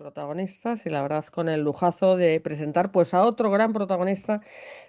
protagonistas y la verdad con el lujazo de presentar pues a otro gran protagonista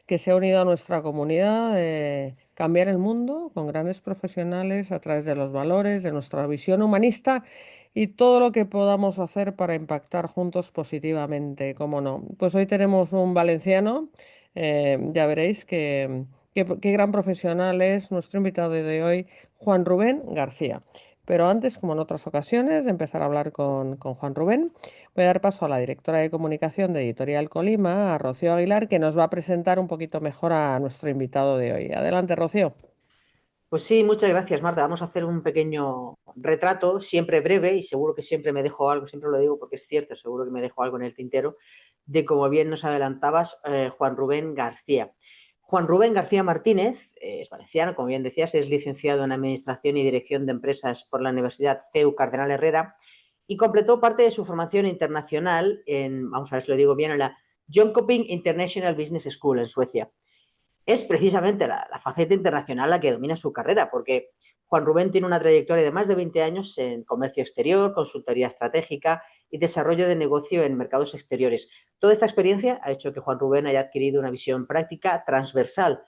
que se ha unido a nuestra comunidad de cambiar el mundo con grandes profesionales a través de los valores, de nuestra visión humanista y todo lo que podamos hacer para impactar juntos positivamente, cómo no. Pues hoy tenemos un valenciano, ya veréis qué gran profesional es nuestro invitado de hoy, Juan Rubén García. Pero antes, como en otras ocasiones, de empezar a hablar con Juan Rubén, voy a dar paso a la directora de comunicación de Editorial Colima, a Rocío Aguilar, que nos va a presentar un poquito mejor a nuestro invitado de hoy. Adelante, Rocío. Pues sí, muchas gracias, Marta. Vamos a hacer un pequeño retrato, siempre breve, y seguro que siempre me dejo algo, siempre lo digo porque es cierto, seguro que me dejo algo en el tintero, de como bien nos adelantabas, Juan Rubén García. Juan Rubén García Martínez es valenciano, como bien decías, es licenciado en Administración y Dirección de Empresas por la Universidad CEU Cardenal Herrera y completó parte de su formación internacional en, vamos a ver si lo digo bien, en la Jönköping International Business School en Suecia. Es precisamente la faceta internacional la que domina su carrera, porque Juan Rubén tiene una trayectoria de más de 20 años en comercio exterior, consultoría estratégica y desarrollo de negocio en mercados exteriores. Toda esta experiencia ha hecho que Juan Rubén haya adquirido una visión práctica transversal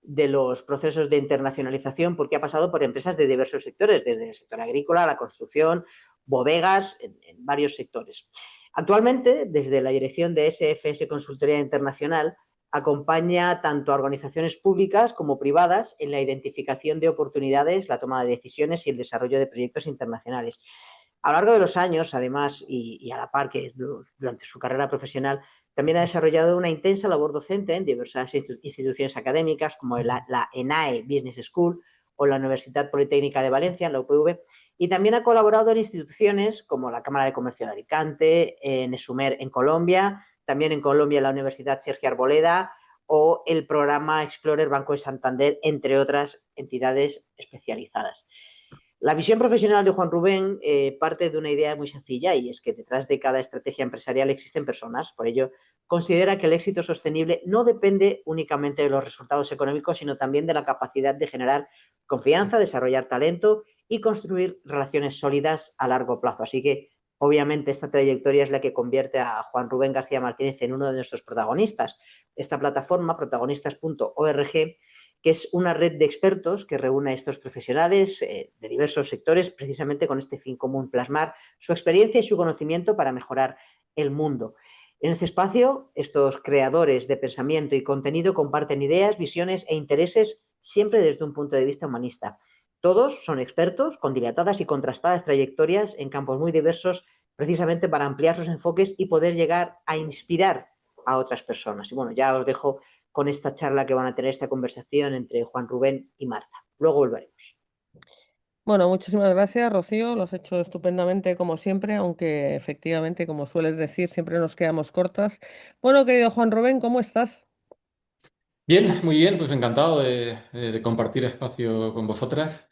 de los procesos de internacionalización, porque ha pasado por empresas de diversos sectores, desde el sector agrícola, la construcción, bodegas, en varios sectores. Actualmente, desde la dirección de SFS Consultoría Internacional, acompaña tanto a organizaciones públicas como privadas en la identificación de oportunidades, la toma de decisiones y el desarrollo de proyectos internacionales. A lo largo de los años, además, y a la par que durante su carrera profesional, también ha desarrollado una intensa labor docente en diversas instituciones académicas como la ENAE Business School o la Universidad Politécnica de Valencia, la UPV, y también ha colaborado en instituciones como la Cámara de Comercio de Alicante, en ESUMER en Colombia, también en Colombia la Universidad Sergio Arboleda o el programa Explorer Banco de Santander, entre otras entidades especializadas. La visión profesional de Juan Rubén parte de una idea muy sencilla y es que detrás de cada estrategia empresarial existen personas. Por ello, considera que el éxito sostenible no depende únicamente de los resultados económicos, sino también de la capacidad de generar confianza, desarrollar talento y construir relaciones sólidas a largo plazo. Así que, obviamente, esta trayectoria es la que convierte a Juan Rubén García Martínez en uno de nuestros protagonistas. Esta plataforma, protagonistas.org, que es una red de expertos que reúne a estos profesionales de diversos sectores precisamente con este fin común, plasmar su experiencia y su conocimiento para mejorar el mundo. En este espacio, estos creadores de pensamiento y contenido comparten ideas, visiones e intereses siempre desde un punto de vista humanista. Todos son expertos con dilatadas y contrastadas trayectorias en campos muy diversos precisamente para ampliar sus enfoques y poder llegar a inspirar a otras personas. Y bueno, ya os dejo con esta charla que van a tener, esta conversación entre Juan Rubén y Marta. Luego volveremos. Bueno, muchísimas gracias, Rocío. Lo has hecho estupendamente como siempre, aunque efectivamente, como sueles decir, siempre nos quedamos cortas. Bueno, querido Juan Rubén, ¿cómo estás? Bien, muy bien, pues encantado de compartir espacio con vosotras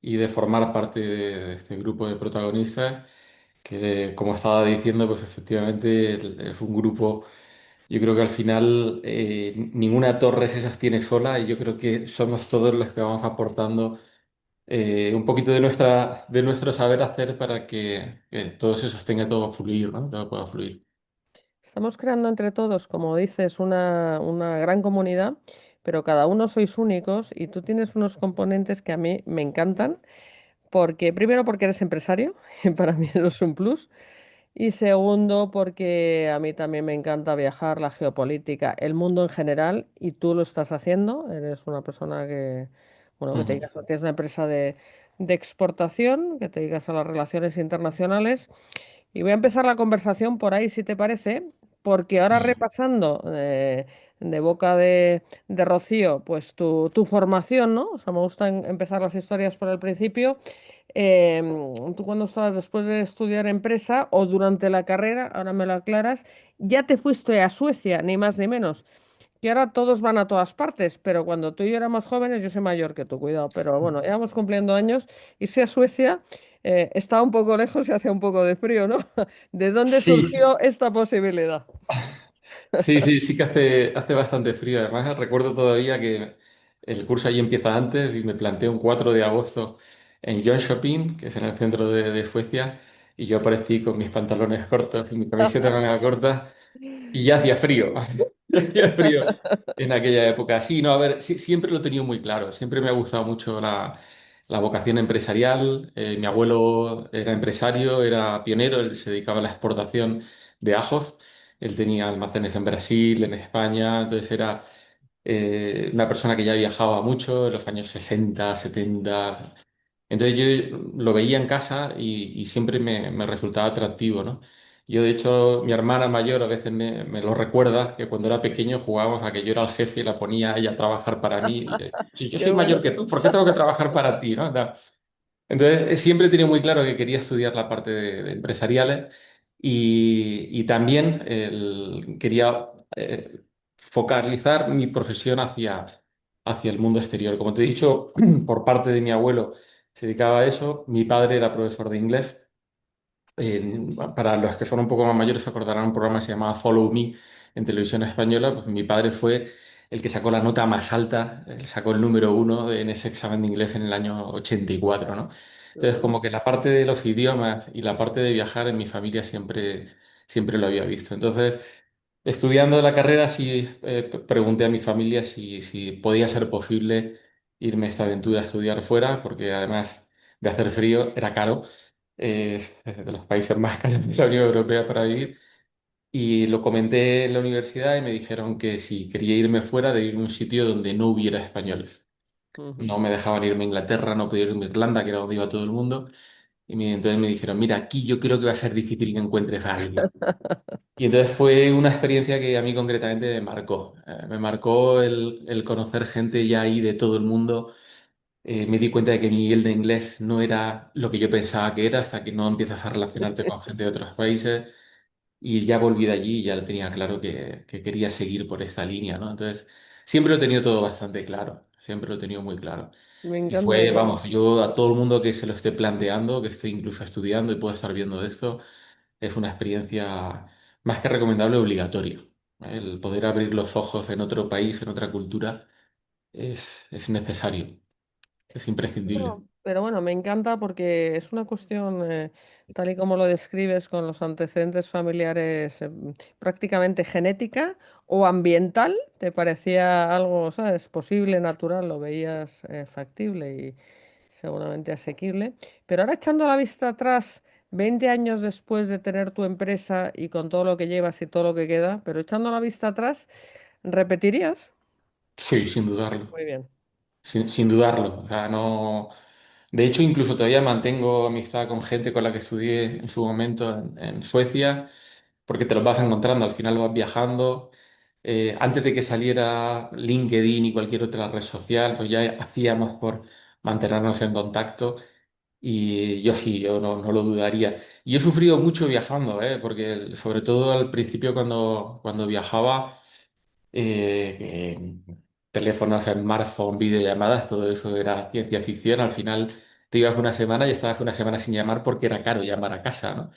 y de formar parte de este grupo de protagonistas que, como estaba diciendo, pues efectivamente es un grupo, yo creo que al final ninguna torre se sostiene sola y yo creo que somos todos los que vamos aportando un poquito de nuestro saber hacer para que todo se sostenga, todo fluir, ¿no? Todo pueda fluir. Estamos creando entre todos, como dices, una gran comunidad, pero cada uno sois únicos y tú tienes unos componentes que a mí me encantan, porque primero porque eres empresario, y para mí eso es un plus, y segundo porque a mí también me encanta viajar, la geopolítica, el mundo en general, y tú lo estás haciendo, eres una persona que, bueno, que te Ujú. dedicas, tienes una empresa de exportación, que te dedicas a las relaciones internacionales. Y voy a empezar la conversación por ahí, si te parece, porque ahora repasando de boca de Rocío, pues tu formación, ¿no? O sea, me gusta empezar las historias por el principio. Tú cuando estabas después de estudiar empresa o durante la carrera, ahora me lo aclaras, ya te fuiste a Suecia, ni más ni menos. Que ahora todos van a todas partes, pero cuando tú y yo éramos jóvenes, yo soy mayor que tú, cuidado, pero bueno, íbamos cumpliendo años y si a Suecia está un poco lejos y hace un poco de frío, ¿no? ¿De dónde Sí, surgió esta posibilidad? sí, sí, sí que hace bastante frío. Además, recuerdo todavía que el curso allí empieza antes y me planteé un 4 de agosto en Jönköping, que es en el centro de Suecia, y yo aparecí con mis pantalones cortos y mi camiseta de manga corta y ya hacía frío. Ya hacía frío en aquella época. Sí, no, a ver, siempre lo he tenido muy claro. Siempre me ha gustado mucho la vocación empresarial. Mi abuelo era empresario, era pionero, él se dedicaba a la exportación de ajos. Él tenía almacenes en Brasil, en España, entonces era una persona que ya viajaba mucho en los años 60, 70. Entonces yo lo veía en casa y siempre me resultaba atractivo, ¿no? Yo, de hecho, mi hermana mayor a veces me lo recuerda, que cuando era pequeño jugábamos a que yo era el jefe y la ponía a ella a trabajar para mí. Y le, si yo Qué soy mayor bueno. que tú, ¿por qué tengo que trabajar para ti, ¿no? Entonces, siempre he tenido muy claro que quería estudiar la parte de empresariales y también quería focalizar mi profesión hacia el mundo exterior. Como te he dicho, por parte de mi abuelo se dedicaba a eso. Mi padre era profesor de inglés. Para los que son un poco más mayores se acordarán un programa que se llamaba Follow Me en televisión española. Pues mi padre fue el que sacó la nota más alta, él sacó el número uno en ese examen de inglés en el año 84, ¿no? Qué Entonces, bueno. como que la parte de los idiomas y la parte de viajar en mi familia siempre lo había visto. Entonces, estudiando la carrera, sí pregunté a mi familia si podía ser posible irme a esta aventura a estudiar fuera, porque además de hacer frío era caro. Es de los países más caros de la Unión Europea para vivir. Y lo comenté en la universidad y me dijeron que si quería irme fuera, de irme a un sitio donde no hubiera españoles. Ujú. No me dejaban irme a Inglaterra, no podía irme a Irlanda, que era donde iba todo el mundo. Entonces me dijeron, mira, aquí yo creo que va a ser difícil que encuentres a alguien. Y entonces fue una experiencia que a mí concretamente me marcó. Me marcó el conocer gente ya ahí de todo el mundo. Me di cuenta de que mi nivel de inglés no era lo que yo pensaba que era hasta que no empiezas a relacionarte con gente de otros países. Y ya volví de allí y ya lo tenía claro que quería seguir por esta línea, ¿no? Entonces, siempre lo he tenido todo bastante claro. Siempre lo he tenido muy claro. Me Y encanta, me fue, encanta. vamos, yo a todo el mundo que se lo esté planteando, que esté incluso estudiando y pueda estar viendo esto, es una experiencia más que recomendable, obligatoria. El poder abrir los ojos en otro país, en otra cultura, es necesario, es imprescindible. No, pero bueno, me encanta porque es una cuestión, tal y como lo describes, con los antecedentes familiares, prácticamente genética o ambiental. ¿Te parecía algo, sabes, posible, natural? Lo veías, factible y seguramente asequible. Pero ahora echando la vista atrás, 20 años después de tener tu empresa y con todo lo que llevas y todo lo que queda, pero echando la vista atrás, ¿repetirías? Sí, sin dudarlo. Muy bien. Sin dudarlo. O sea, no. De hecho, incluso todavía mantengo amistad con gente con la que estudié en su momento en Suecia, porque te los vas encontrando, al final vas viajando. Antes de que saliera LinkedIn y cualquier otra red social, pues ya hacíamos por mantenernos en contacto. Y yo sí, yo no lo dudaría. Y he sufrido mucho viajando, porque sobre todo al principio cuando viajaba teléfonos, smartphone, videollamadas, todo eso era ciencia ficción. Al final te ibas una semana y estabas una semana sin llamar porque era caro llamar a casa, ¿no?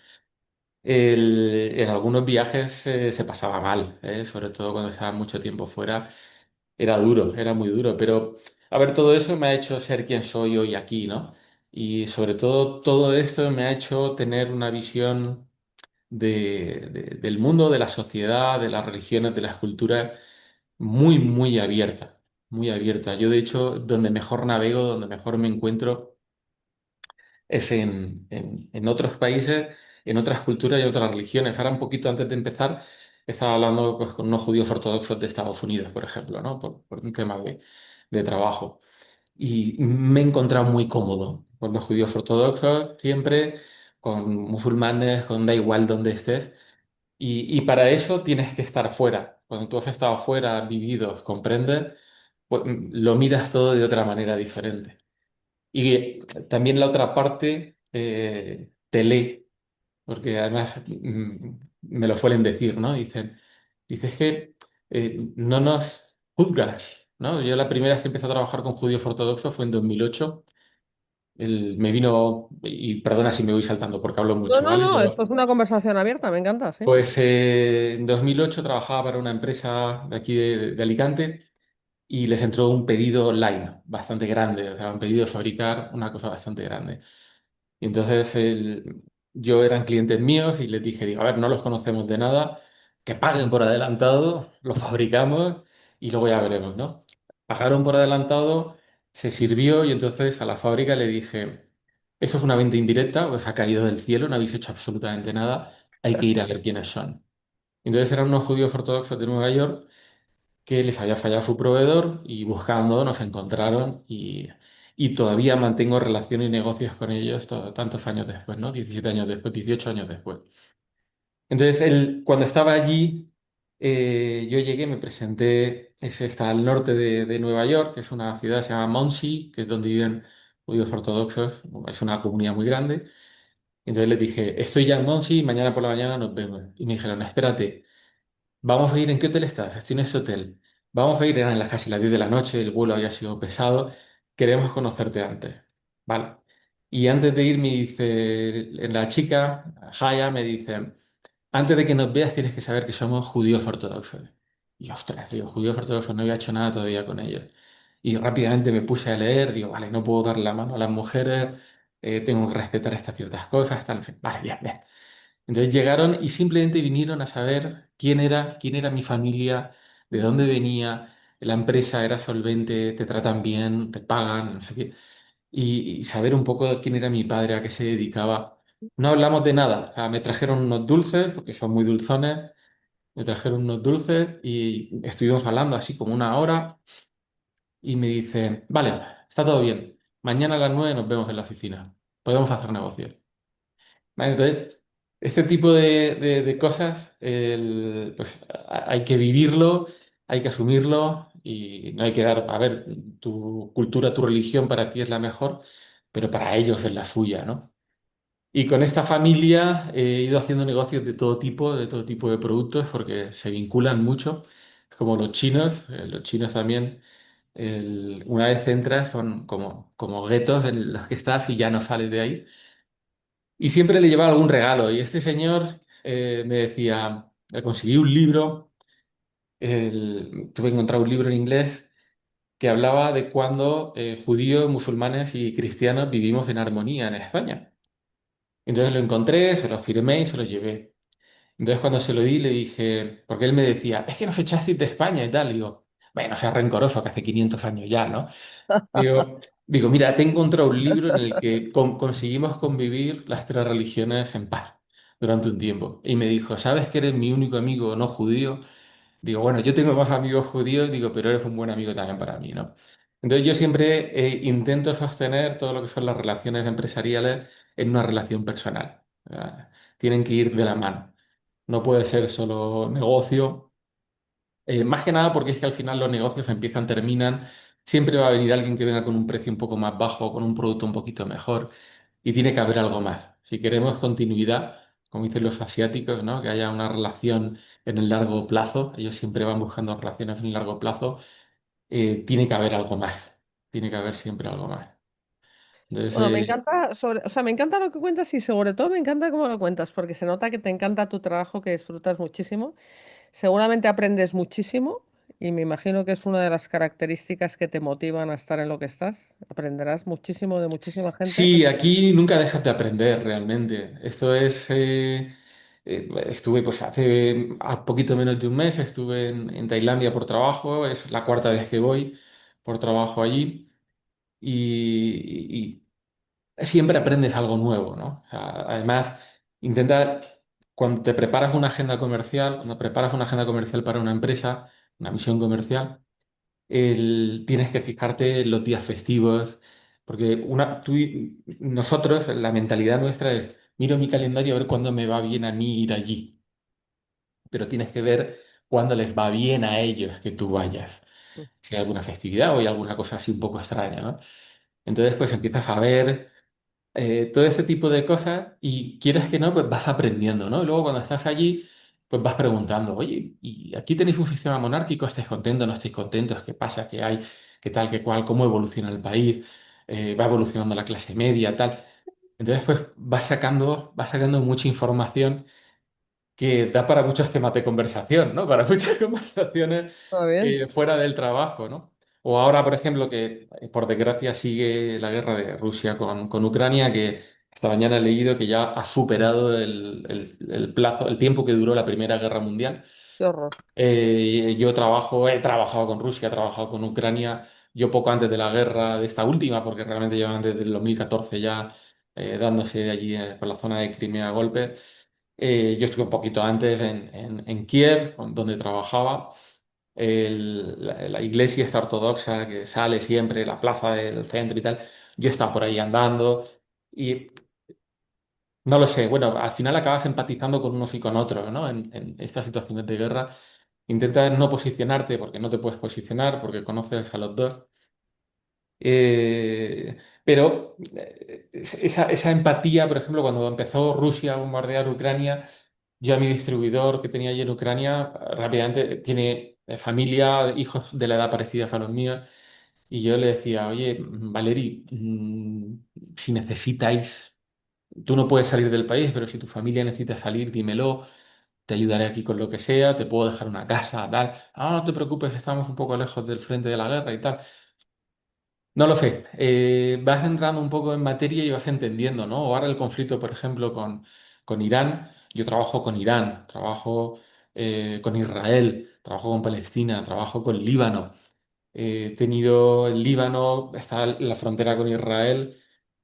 En algunos viajes se pasaba mal, sobre todo cuando estaba mucho tiempo fuera. Era duro, era muy duro, pero a ver, todo eso me ha hecho ser quien soy hoy aquí, ¿no? Y sobre todo todo esto me ha hecho tener una visión del mundo, de la sociedad, de las religiones, de las culturas muy, muy abierta, muy abierta. Yo, de hecho, donde mejor navego, donde mejor me encuentro, es en otros países, en otras culturas y otras religiones. Ahora, un poquito antes de empezar, estaba hablando pues, con unos judíos ortodoxos de Estados Unidos, por ejemplo, ¿no? Por un tema de trabajo. Y me he encontrado muy cómodo con los judíos ortodoxos, siempre, con musulmanes, con da igual donde estés. Y para eso tienes que estar fuera. Cuando tú has estado fuera, has vivido, comprendes, pues lo miras todo de otra manera diferente. Y también la otra parte te lee, porque además me lo suelen decir, ¿no? Dices que no nos juzgas, ¿no? Yo la primera vez que empecé a trabajar con judíos ortodoxos fue en 2008. Me vino, y perdona si me voy saltando porque hablo No, mucho, no, ¿vale? no, esto es una conversación abierta, me encanta, sí. Pues en 2008 trabajaba para una empresa de aquí de Alicante y les entró un pedido online bastante grande, o sea, un pedido de fabricar una cosa bastante grande. Y entonces yo eran clientes míos y les dije, digo, a ver, no los conocemos de nada, que paguen por adelantado, los fabricamos y luego ya veremos, ¿no? Pagaron por adelantado, se sirvió y entonces a la fábrica le dije, eso es una venta indirecta, os ha caído del cielo, no habéis hecho absolutamente nada, hay que ir a ver quiénes son. Entonces eran unos judíos ortodoxos de Nueva York que les había fallado su proveedor y buscando nos encontraron y todavía mantengo relación y negocios con ellos tantos años después, ¿no? 17 años después, 18 años después. Entonces, cuando estaba allí, yo llegué, me presenté, está al norte de Nueva York, que es una ciudad que se llama Muncie, que es donde viven judíos ortodoxos, es una comunidad muy grande. Entonces les dije, estoy ya en Muncie, mañana por la mañana nos vemos. Y me dijeron, espérate. Vamos a ir, ¿en qué hotel estás? Estoy en este hotel. Vamos a ir, eran las casi las 10 de la noche, el vuelo había sido pesado. Queremos conocerte antes. Vale. Y antes de ir me dice, la chica, Jaya, me dice, antes de que nos veas tienes que saber que somos judíos ortodoxos. Y ostras, digo, judíos ortodoxos, no había hecho nada todavía con ellos. Y rápidamente me puse a leer, digo, vale, no puedo dar la mano a las mujeres, tengo que respetar estas ciertas cosas, tal, en fin. Vale, bien, bien. Entonces llegaron y simplemente vinieron a saber quién era mi familia, de dónde venía, la empresa era solvente, te tratan bien, te pagan, no sé qué, y saber un poco de quién era mi padre, a qué se dedicaba. No hablamos de nada, o sea, me trajeron unos dulces, porque son muy dulzones, me trajeron unos dulces y estuvimos hablando así como una hora y me dice, vale, está todo bien, mañana a las 9 nos vemos en la oficina, podemos hacer negocios. Vale, entonces, este tipo de cosas, pues hay que vivirlo, hay que asumirlo y no hay que dar, a ver, tu cultura, tu religión para ti es la mejor, pero para ellos es la suya, ¿no? Y con esta familia he ido haciendo negocios de todo tipo de productos, porque se vinculan mucho, como los chinos también, una vez entras son como guetos en los que estás y ya no sales de ahí. Y siempre le llevaba algún regalo. Y este señor me decía, le conseguí un libro, tuve que encontrar un libro en inglés que hablaba de cuando judíos, musulmanes y cristianos vivimos en armonía en España. Entonces lo encontré, se lo firmé y se lo llevé. Entonces cuando se lo di le dije, porque él me decía, es que nos echasteis de España y tal. Y digo, bueno, sea rencoroso, que hace 500 años ya, ¿no? Digo, mira, te he encontrado un libro en el que conseguimos convivir las tres religiones en paz durante un tiempo. Y me dijo, ¿sabes que eres mi único amigo no judío? Digo, bueno, yo tengo más amigos judíos, digo, pero eres un buen amigo también para mí, ¿no? Entonces yo siempre intento sostener todo lo que son las relaciones empresariales en una relación personal. Tienen que ir de la mano. No puede ser solo negocio más que nada porque es que al final los negocios empiezan, terminan, siempre va a venir alguien que venga con un precio un poco más bajo, con un producto un poquito mejor, y tiene que haber algo más. Si queremos continuidad, como dicen los asiáticos, ¿no? Que haya una relación en el largo plazo, ellos siempre van buscando relaciones en el largo plazo, tiene que haber algo más, tiene que haber siempre algo más. Entonces, Bueno, me encanta o sea, me encanta lo que cuentas y sobre todo me encanta cómo lo cuentas, porque se nota que te encanta tu trabajo, que disfrutas muchísimo. Seguramente aprendes muchísimo y me imagino que es una de las características que te motivan a estar en lo que estás. Aprenderás muchísimo de muchísima gente. sí, aquí nunca dejas de aprender realmente. Esto es, estuve pues hace a poquito menos de un mes, estuve en Tailandia por trabajo, es la cuarta vez que voy por trabajo allí y siempre aprendes algo nuevo, ¿no? O sea, además, intenta, cuando te preparas una agenda comercial, cuando preparas una agenda comercial para una empresa, una misión comercial, tienes que fijarte en los días festivos, porque nosotros, la mentalidad nuestra es, miro mi calendario a ver cuándo me va bien a mí ir allí, pero tienes que ver cuándo les va bien a ellos que tú vayas, si hay alguna festividad o hay alguna cosa así un poco extraña, ¿no? Entonces, pues empiezas a ver todo ese tipo de cosas y quieres que no, pues vas aprendiendo, ¿no? Y luego cuando estás allí, pues vas preguntando, oye, ¿y aquí tenéis un sistema monárquico? ¿Estáis contentos? ¿No estáis contentos? ¿Qué pasa? ¿Qué hay? ¿Qué tal? ¿Qué cual? ¿Cómo evoluciona el país? ¿Va evolucionando la clase media? Tal. Entonces, pues vas sacando mucha información que da para muchos temas de conversación, ¿no? Para muchas conversaciones Muy bien. fuera del trabajo, ¿no? O ahora, por ejemplo, que por desgracia sigue la guerra de Rusia con Ucrania, que esta mañana he leído que ya ha superado el plazo, el tiempo que duró la Primera Guerra Mundial. Qué horror. He trabajado con Rusia, he trabajado con Ucrania, yo poco antes de la guerra, de esta última, porque realmente llevan desde el 2014 ya dándose de allí por la zona de Crimea a golpes. Yo estuve un poquito antes en Kiev, donde trabajaba. La iglesia esta ortodoxa que sale siempre, la plaza del centro y tal. Yo estaba por ahí andando y no lo sé, bueno, al final acabas empatizando con unos y con otros, ¿no? En estas situaciones de guerra. Intentas no posicionarte porque no te puedes posicionar, porque conoces a los dos. Pero esa empatía, por ejemplo, cuando empezó Rusia a bombardear Ucrania, yo a mi distribuidor que tenía allí en Ucrania, rápidamente tiene familia, hijos de la edad parecida a los míos, y yo le decía, oye, Valery, si necesitáis, tú no puedes salir del país, pero si tu familia necesita salir, dímelo, te ayudaré aquí con lo que sea, te puedo dejar una casa, tal. Ah, no te preocupes, estamos un poco lejos del frente de la guerra y tal. No lo sé, vas entrando un poco en materia y vas entendiendo, ¿no? Ahora el conflicto, por ejemplo, con Irán, yo trabajo con Irán, trabajo con Israel, trabajo con Palestina, trabajo con Líbano. He tenido el Líbano, está en la frontera con Israel.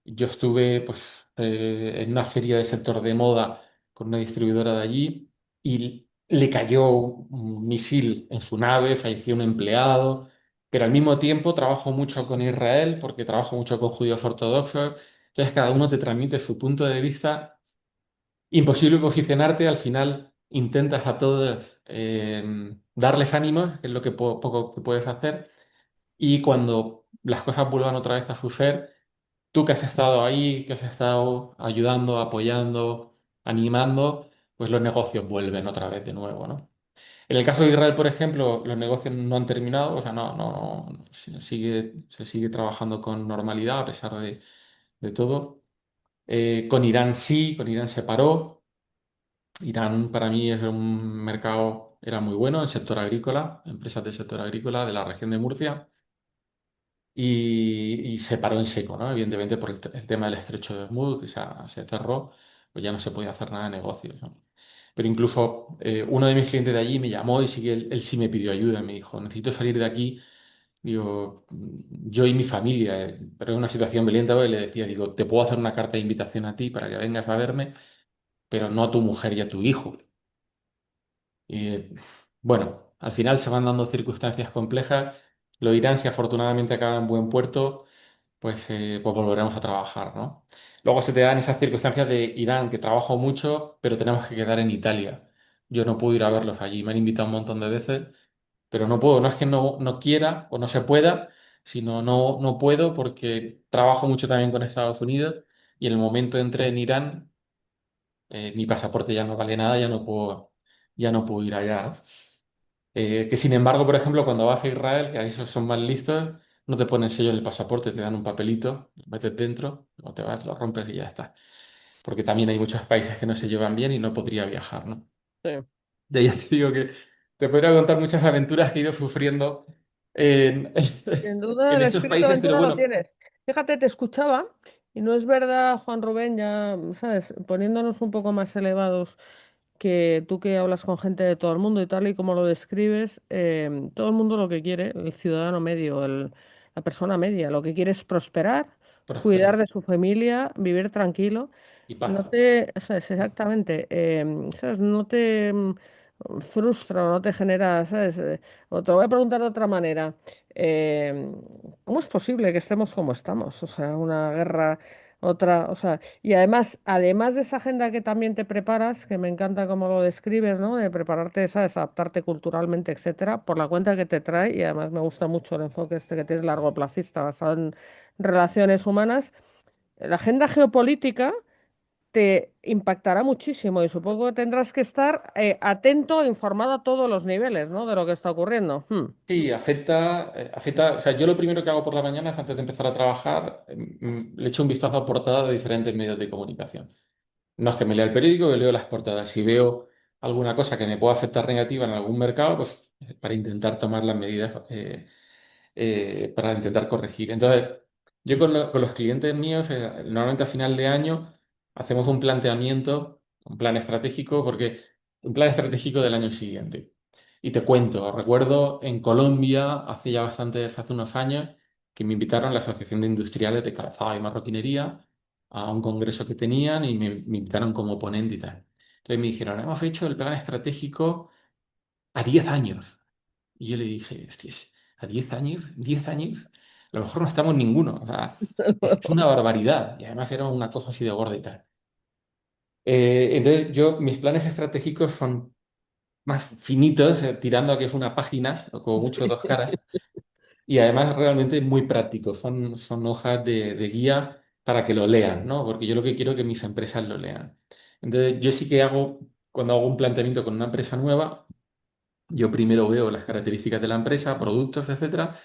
Yo estuve pues, en una feria del sector de moda con una distribuidora de allí y le cayó un misil en su nave, falleció un empleado, pero al mismo tiempo trabajo mucho con Israel porque trabajo mucho con judíos ortodoxos. Entonces cada uno te transmite su punto de vista. Imposible posicionarte, al final intentas a todos darles ánimos, que es lo que poco que puedes hacer y cuando las cosas vuelvan otra vez a su ser, tú que has estado ahí, que has estado ayudando, apoyando, animando, pues los negocios vuelven otra vez de nuevo, ¿no? En el caso de Israel, por ejemplo, los negocios no han terminado, o sea, se sigue trabajando con normalidad a pesar de todo. Con Irán sí, con Irán se paró. Irán para mí es un mercado, era muy bueno en sector agrícola, empresas del sector agrícola de la región de Murcia. Y se paró en seco, ¿no? Evidentemente por el tema del estrecho de Hormuz, que se cerró, pues ya no se podía hacer nada de negocios, ¿no? Pero incluso uno de mis clientes de allí me llamó y sí que él sí me pidió ayuda, me dijo, necesito salir de aquí, digo, yo y mi familia, pero es una situación violenta, y le decía, digo, te puedo hacer una carta de invitación a ti para que vengas a verme, pero no a tu mujer y a tu hijo. Y bueno, al final se van dando circunstancias complejas, lo irán si afortunadamente acaba en buen puerto pues volveremos a trabajar, ¿no? Luego se te dan esas circunstancias de Irán, que trabajo mucho, pero tenemos que quedar en Italia. Yo no puedo ir a verlos allí. Me han invitado un montón de veces, pero no puedo. No es que no quiera o no se pueda, sino no puedo porque trabajo mucho también con Estados Unidos y en el momento entré en Irán, mi pasaporte ya no vale nada, ya no puedo ir allá, ¿no? Que sin embargo, por ejemplo, cuando vas a Israel, que a esos son más listos, no te ponen sello en el pasaporte, te dan un papelito, lo metes dentro, luego te vas, lo rompes y ya está. Porque también hay muchos países que no se llevan bien y no podría viajar, ¿no? Sí. De ahí ya te digo que te podría contar muchas aventuras que he ido sufriendo en, Sin duda en el estos espíritu de países, pero aventura lo bueno, tienes. Fíjate, te escuchaba y no es verdad, Juan Rubén, ya, ¿sabes? Poniéndonos un poco más elevados que tú que hablas con gente de todo el mundo y tal y como lo describes, todo el mundo lo que quiere, el ciudadano medio, la persona media, lo que quiere es prosperar, cuidar prosperar de su familia, vivir tranquilo. y No paz. te, ¿sabes? Exactamente, ¿sabes? No te frustra o no te genera, ¿sabes? O te lo voy a preguntar de otra manera. em, ¿Cómo es posible que estemos como estamos? O sea, una guerra, otra, o sea, y además de esa agenda que también te preparas, que me encanta cómo lo describes, ¿no? De prepararte, ¿sabes? Adaptarte culturalmente, etcétera, por la cuenta que te trae, y además me gusta mucho el enfoque este que tienes largoplacista, basado en relaciones humanas. La agenda geopolítica te impactará muchísimo y supongo que tendrás que estar atento e informado a todos los niveles, ¿no? De lo que está ocurriendo. Sí, afecta, o sea, yo lo primero que hago por la mañana es antes de empezar a trabajar, le echo un vistazo a portadas de diferentes medios de comunicación. No es que me lea el periódico, yo leo las portadas. Si veo alguna cosa que me pueda afectar negativa en algún mercado, pues para intentar tomar las medidas, para intentar corregir. Entonces, Yo con los clientes míos, normalmente a final de año, hacemos un planteamiento, un plan estratégico, porque un plan estratégico del año siguiente. Y te cuento, recuerdo en Colombia, hace unos años, que me invitaron a la Asociación de Industriales de Calzado y Marroquinería a un congreso que tenían y me invitaron como ponente y tal. Entonces me dijeron, hemos hecho el plan estratégico a 10 años. Y yo le dije, hostias, ¿a 10 años? ¿10 años? A lo mejor no estamos ninguno. O sea, es una barbaridad. Y además era una cosa así de gorda y tal. Entonces, mis planes estratégicos son más finitos, tirando a que es una página, o como mucho dos caras, y además realmente muy prácticos. Son hojas de guía para que lo lean, ¿no? Porque yo lo que quiero es que mis empresas lo lean. Entonces, yo sí que cuando hago un planteamiento con una empresa nueva, yo primero veo las características de la empresa, productos, etcétera,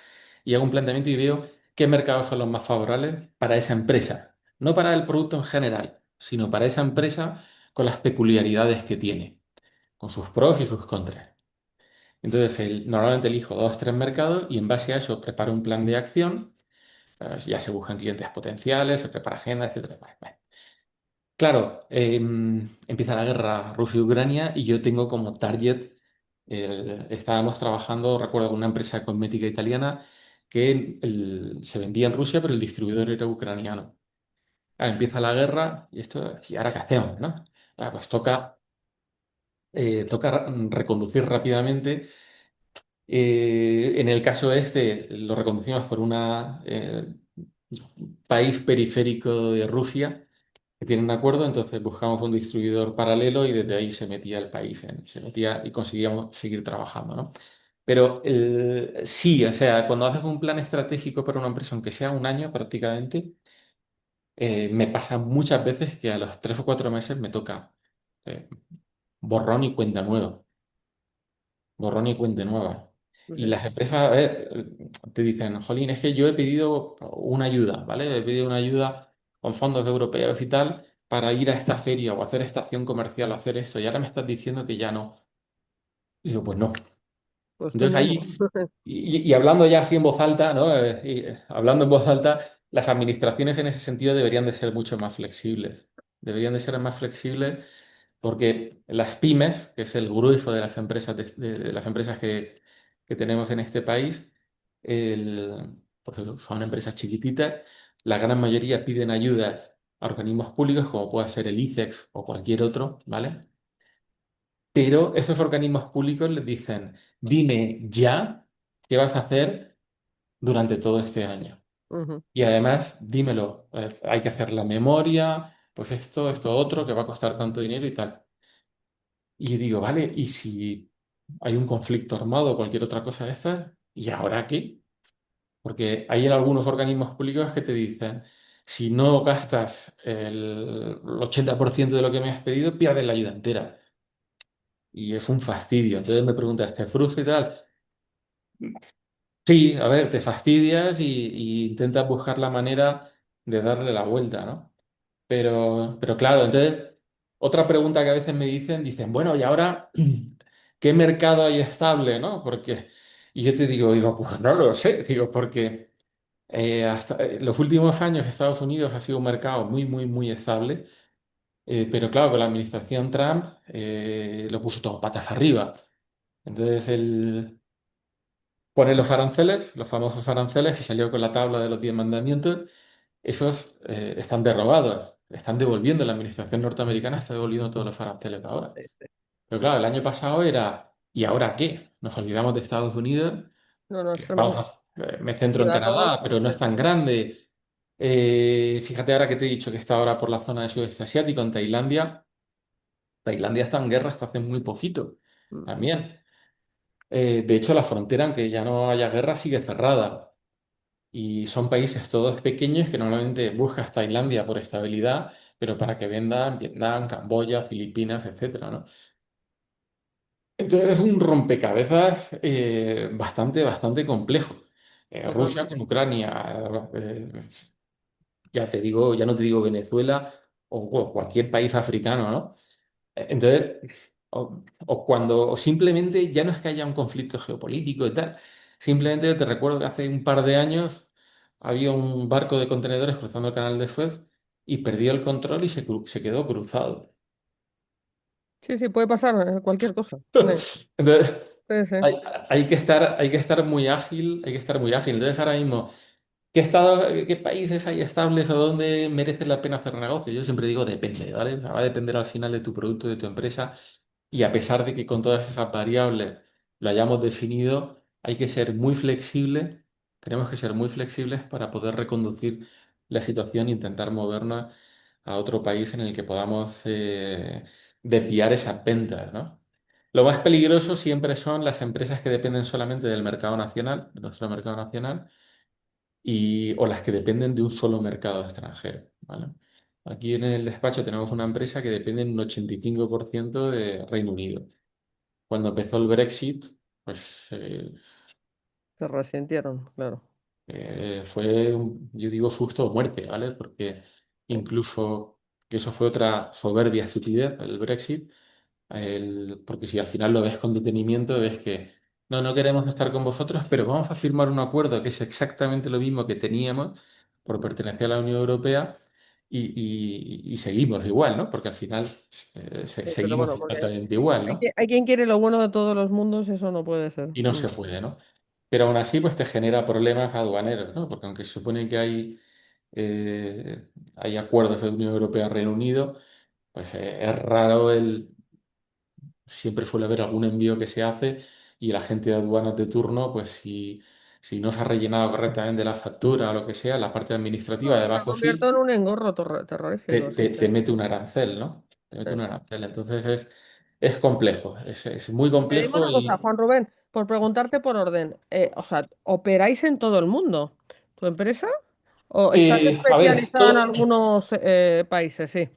y hago un planteamiento y veo qué mercados son los más favorables para esa empresa. No para el producto en general, sino para esa empresa con las peculiaridades que tiene, con sus pros y sus contras. Entonces, normalmente elijo dos, tres mercados y en base a eso preparo un plan de acción. Ya se buscan clientes potenciales, se prepara agenda, etcétera. Vale, vale. Claro, empieza la guerra Rusia-Ucrania y yo tengo como target, estábamos trabajando, recuerdo, con una empresa de cosmética italiana que se vendía en Rusia, pero el distribuidor era ucraniano. Claro, empieza la guerra y esto, ¿y ahora qué hacemos, no? Claro, pues toca reconducir rápidamente. En el caso este, lo reconducimos por un país periférico de Rusia que tiene un acuerdo, entonces buscamos un distribuidor paralelo y desde ahí se metía el país, se metía y conseguíamos seguir trabajando, ¿no? Pero sí, o sea, cuando haces un plan estratégico para una empresa, aunque sea un año prácticamente, me pasa muchas veces que a los 3 o 4 meses me toca eh, borrón y cuenta nueva, borrón y cuenta nueva. Y Sí. las empresas, a ver, te dicen, Jolín, es que yo he pedido una ayuda, ¿vale? He pedido una ayuda con fondos europeos y tal para ir a esta feria o hacer esta acción comercial o hacer esto. Y ahora me estás diciendo que ya no. Y digo, pues no. Pues tú Entonces mismo. ahí, y hablando ya así en voz alta, ¿no? Hablando en voz alta, las administraciones en ese sentido deberían de ser mucho más flexibles. Deberían de ser más flexibles porque las pymes, que es el grueso de las empresas, de las empresas que tenemos en este país, pues eso, son empresas chiquititas, la gran mayoría piden ayudas a organismos públicos como puede ser el ICEX o cualquier otro, ¿vale? Pero esos organismos públicos les dicen, dime ya qué vas a hacer durante todo este año. Ujú. Y además, dímelo, hay que hacer la memoria, pues esto otro, que va a costar tanto dinero y tal. Y digo, vale, ¿y si hay un conflicto armado o cualquier otra cosa de estas? ¿Y ahora qué? Porque hay en algunos organismos públicos que te dicen, si no gastas el 80% de lo que me has pedido, pierdes la ayuda entera. Y es un fastidio. Entonces me preguntas, ¿te frustra y tal? Sí, a ver, te fastidias y intentas buscar la manera de darle la vuelta, ¿no? Pero claro, entonces, otra pregunta que a veces me dicen, bueno, ¿y ahora qué mercado hay estable, no? Y yo te digo, pues no lo sé, digo, porque hasta los últimos años Estados Unidos ha sido un mercado muy, muy, muy estable, pero claro, con la administración Trump lo puso todo patas arriba. Entonces, pone los aranceles, los famosos aranceles, y salió con la tabla de los 10 mandamientos, esos están derrogados, están devolviendo, la administración norteamericana está devolviendo todos los aranceles ahora. Pero claro, el año pasado era, ¿y ahora qué? Nos olvidamos de Estados Unidos, No, no, es vamos tremendo. me centro Y en va todo. Canadá, pero no es tan grande. Fíjate ahora que te he dicho que está ahora por la zona de sudeste asiático, en Tailandia. Tailandia está en guerra hasta hace muy poquito, Ujú. también. De hecho, la frontera, aunque ya no haya guerra, sigue cerrada. Y son países todos pequeños que normalmente buscas Tailandia por estabilidad, pero para que vendan Vietnam, Camboya, Filipinas, etcétera, ¿no? Entonces es un rompecabezas bastante, bastante complejo. Ajá. Rusia con Ucrania, ya te digo, ya no te digo Venezuela o cualquier país africano, ¿no? Entonces, o simplemente ya no es que haya un conflicto geopolítico y tal, simplemente te recuerdo que hace un par de años había un barco de contenedores cruzando el canal de Suez y perdió el control y se quedó cruzado. Sí, sí, puede pasar cualquier cosa. Sí, Entonces, sí, sí. hay, hay que estar muy ágil, hay que estar muy ágil. Entonces, ahora mismo, ¿qué estado, qué países hay estables o dónde merece la pena hacer negocio? Yo siempre digo depende, ¿vale? O sea, va a depender al final de tu producto, de tu empresa. Y a pesar de que con todas esas variables lo hayamos definido, hay que ser muy flexible. Tenemos que ser muy flexibles para poder reconducir la situación e intentar movernos a otro país en el que podamos desviar esas ventas, ¿no? Lo más peligroso siempre son las empresas que dependen solamente del mercado nacional, de nuestro mercado nacional, o las que dependen de un solo mercado extranjero, ¿vale? Aquí en el despacho tenemos una empresa que depende en un 85% de Reino Unido. Cuando empezó el Brexit, pues Se resintieron, claro. fue, yo digo, susto o muerte, ¿vale? Porque Sí, incluso que eso fue otra soberbia estupidez, el Brexit. Porque si al final lo ves con detenimiento, ves que no queremos estar con vosotros, pero vamos a firmar un acuerdo que es exactamente lo mismo que teníamos por pertenecer a la Unión Europea y seguimos igual, ¿no? Porque al final pero seguimos bueno, porque exactamente igual, hay, ¿no? hay quien quiere lo bueno de todos los mundos, eso no puede ser. Y no se puede, ¿no? Pero aún así, pues te genera problemas aduaneros, ¿no? Porque aunque se supone que hay acuerdos de Unión Europea-Reino Unido, pues es raro siempre suele haber algún envío que se hace y el agente de aduanas de turno, pues si no se ha rellenado correctamente la factura o lo que sea, la parte administrativa No, de se back convierte office en un engorro terrorífico, sí, te sí. mete un arancel, ¿no? Te mete un Sí. arancel. Entonces es complejo, es muy Te digo complejo una cosa, y Juan Rubén, por preguntarte por orden, o sea, ¿operáis en todo el mundo? ¿Tu empresa? ¿O estás a ver, especializada en algunos países? Sí.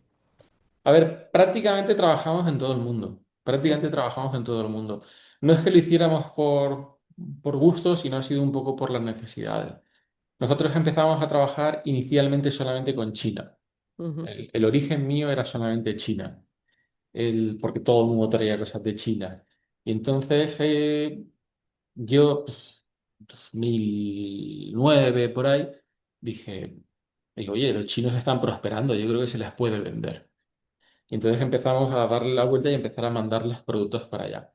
a ver, prácticamente trabajamos en todo el mundo. Ujú, Prácticamente trabajamos en todo el mundo. No es que lo hiciéramos por gusto, sino ha sido un poco por las necesidades. Nosotros empezamos a trabajar inicialmente solamente con China. ujú, El origen mío era solamente China, porque todo el mundo traía cosas de China. Y entonces yo, pues, 2009 por ahí, dije, oye, los chinos están prosperando, yo creo que se les puede vender. Y entonces empezamos a darle la vuelta y empezar a mandarles productos para allá.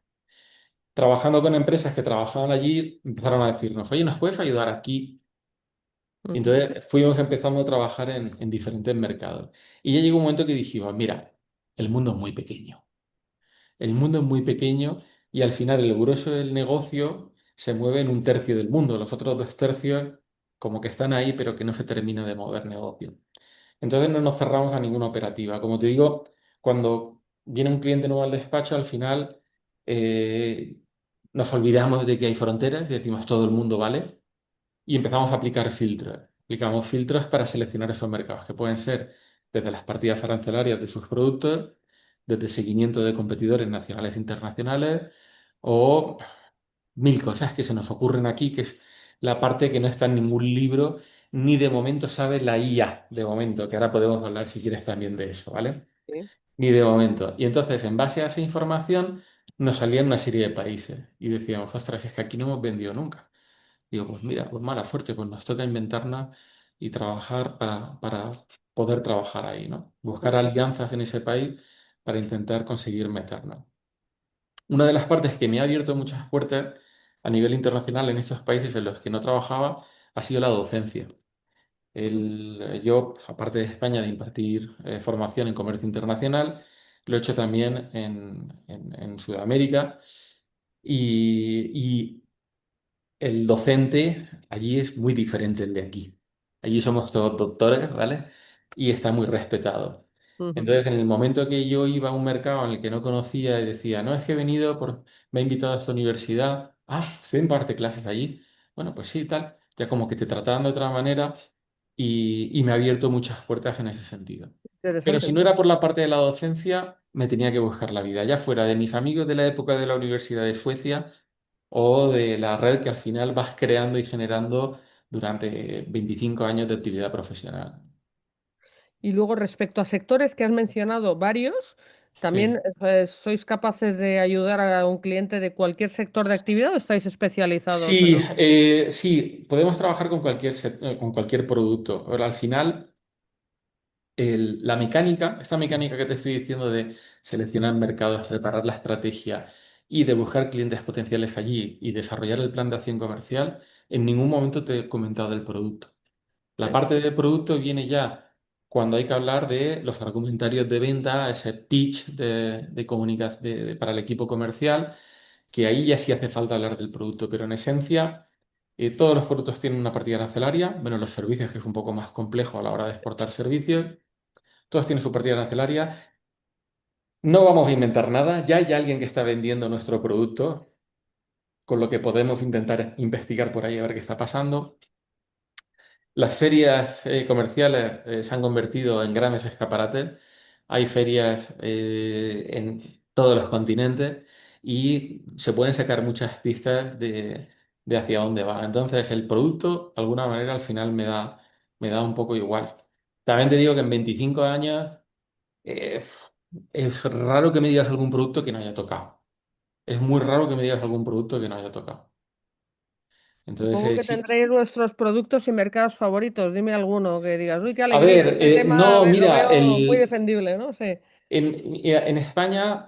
Trabajando con empresas que trabajaban allí, empezaron a decirnos, oye, ¿nos puedes ayudar aquí? Y ujú. entonces fuimos empezando a trabajar en diferentes mercados. Y ya llegó un momento que dijimos, mira, el mundo es muy pequeño. El mundo es muy pequeño y al final el grueso del negocio se mueve en un tercio del mundo. Los otros dos tercios como que están ahí, pero que no se termina de mover negocio. Entonces no nos cerramos a ninguna operativa. Como te digo, cuando viene un cliente nuevo al despacho, al final eh, nos olvidamos de que hay fronteras y decimos todo el mundo vale y empezamos a aplicar filtros. Aplicamos filtros para seleccionar esos mercados, que pueden ser desde las partidas arancelarias de sus productos, desde seguimiento de competidores nacionales e internacionales, o mil cosas que se nos ocurren aquí, que es la parte que no está en ningún libro, ni de momento sabe la IA, de momento, que ahora podemos hablar si quieres también de eso, ¿vale? Sí. Ni de momento. Y entonces, en base a esa información, nos salían una serie de países y decíamos, ostras, es que aquí no hemos vendido nunca. Digo, pues mira, pues mala suerte, pues nos toca inventarnos y trabajar para poder trabajar ahí, ¿no? Buscar Ujú. alianzas en ese país para intentar conseguir meternos. Una de las partes que me ha abierto muchas puertas a nivel internacional en estos países en los que no trabajaba ha sido la docencia. Yo, aparte de España, de impartir formación en comercio internacional, lo he hecho también en Sudamérica y el docente allí es muy diferente del de aquí. Allí somos todos doctores, ¿vale? Y está muy respetado. Ujú. Entonces, en el momento que yo iba a un mercado en el que no conocía y decía, no, es que he venido me he invitado a esta universidad, ah, ¿usted imparte clases allí? Bueno, pues sí, tal. Ya como que te trataban de otra manera y me ha abierto muchas puertas en ese sentido. Pero Interesante. si no era por la parte de la docencia, me tenía que buscar la vida, ya fuera de mis amigos de la época de la Universidad de Suecia o de la red que al final vas creando y generando durante 25 años de actividad profesional. Y luego respecto a sectores que has mencionado varios, ¿También sí. sois capaces de ayudar a un cliente de cualquier sector de actividad o estáis especializados en Sí, lo... sí, podemos trabajar con con cualquier producto. Ahora, al final, la mecánica, esta mecánica que te estoy diciendo de seleccionar mercados, preparar la estrategia y de buscar clientes potenciales allí y desarrollar el plan de acción comercial, en ningún momento te he comentado del producto. La Sí. parte de producto viene ya cuando hay que hablar de los argumentarios de venta, ese pitch de comunicación para el equipo comercial, que ahí ya sí hace falta hablar del producto, pero en esencia todos los productos tienen una partida arancelaria, menos los servicios, que es un poco más complejo a la hora de exportar servicios. Todos tienen su partida arancelaria. No vamos a inventar nada, ya hay alguien que está vendiendo nuestro producto, con lo que podemos intentar investigar por ahí a ver qué está pasando. Las ferias comerciales se han convertido en grandes escaparates. Hay ferias en todos los continentes y se pueden sacar muchas pistas de hacia dónde va. Entonces, el producto, de alguna manera, al final me da un poco igual. También te digo que en 25 años eh, es raro que me digas algún producto que no haya tocado. Es muy raro que me digas algún producto que no haya tocado. Entonces, Supongo que sí. tendréis vuestros productos y mercados favoritos. Dime alguno que digas, uy, qué A alegría, ver, este tema no, lo mira, veo muy defendible, ¿no? Sí. En España,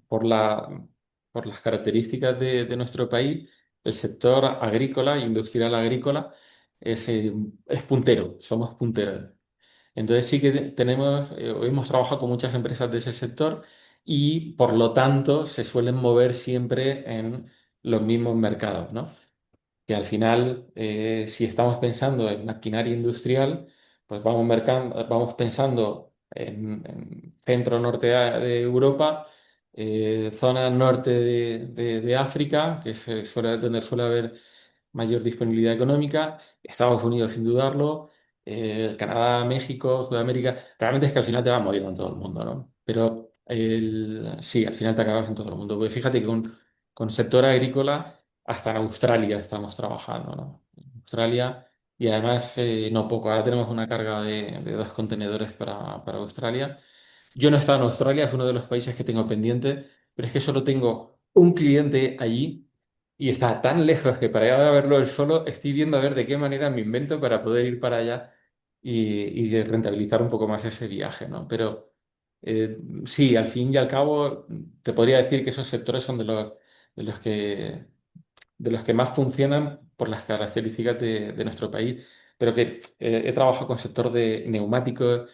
por las características de nuestro país, el sector agrícola e industrial agrícola es puntero, somos punteros. Entonces sí que hemos trabajado con muchas empresas de ese sector y por lo tanto se suelen mover siempre en los mismos mercados, ¿no? Que al final, si estamos pensando en maquinaria industrial, pues vamos pensando en centro-norte de Europa, zona norte de África, que donde suele haber mayor disponibilidad económica, Estados Unidos sin dudarlo, Canadá, México, Sudamérica. Realmente es que al final te vas moviendo en todo el mundo, ¿no? Pero sí, al final te acabas en todo el mundo. Pues fíjate que con sector agrícola hasta en Australia estamos trabajando, ¿no? En Australia, y además no poco, ahora tenemos una carga de 2 contenedores para Australia. Yo no he estado en Australia, es uno de los países que tengo pendiente, pero es que solo tengo un cliente allí y está tan lejos que para ir a verlo él solo estoy viendo a ver de qué manera me invento para poder ir para allá y rentabilizar un poco más ese viaje, ¿no? Pero sí, al fin y al cabo te podría decir que esos sectores son de los que de los que más funcionan por las características de nuestro país, pero que he trabajado con sector de neumáticos,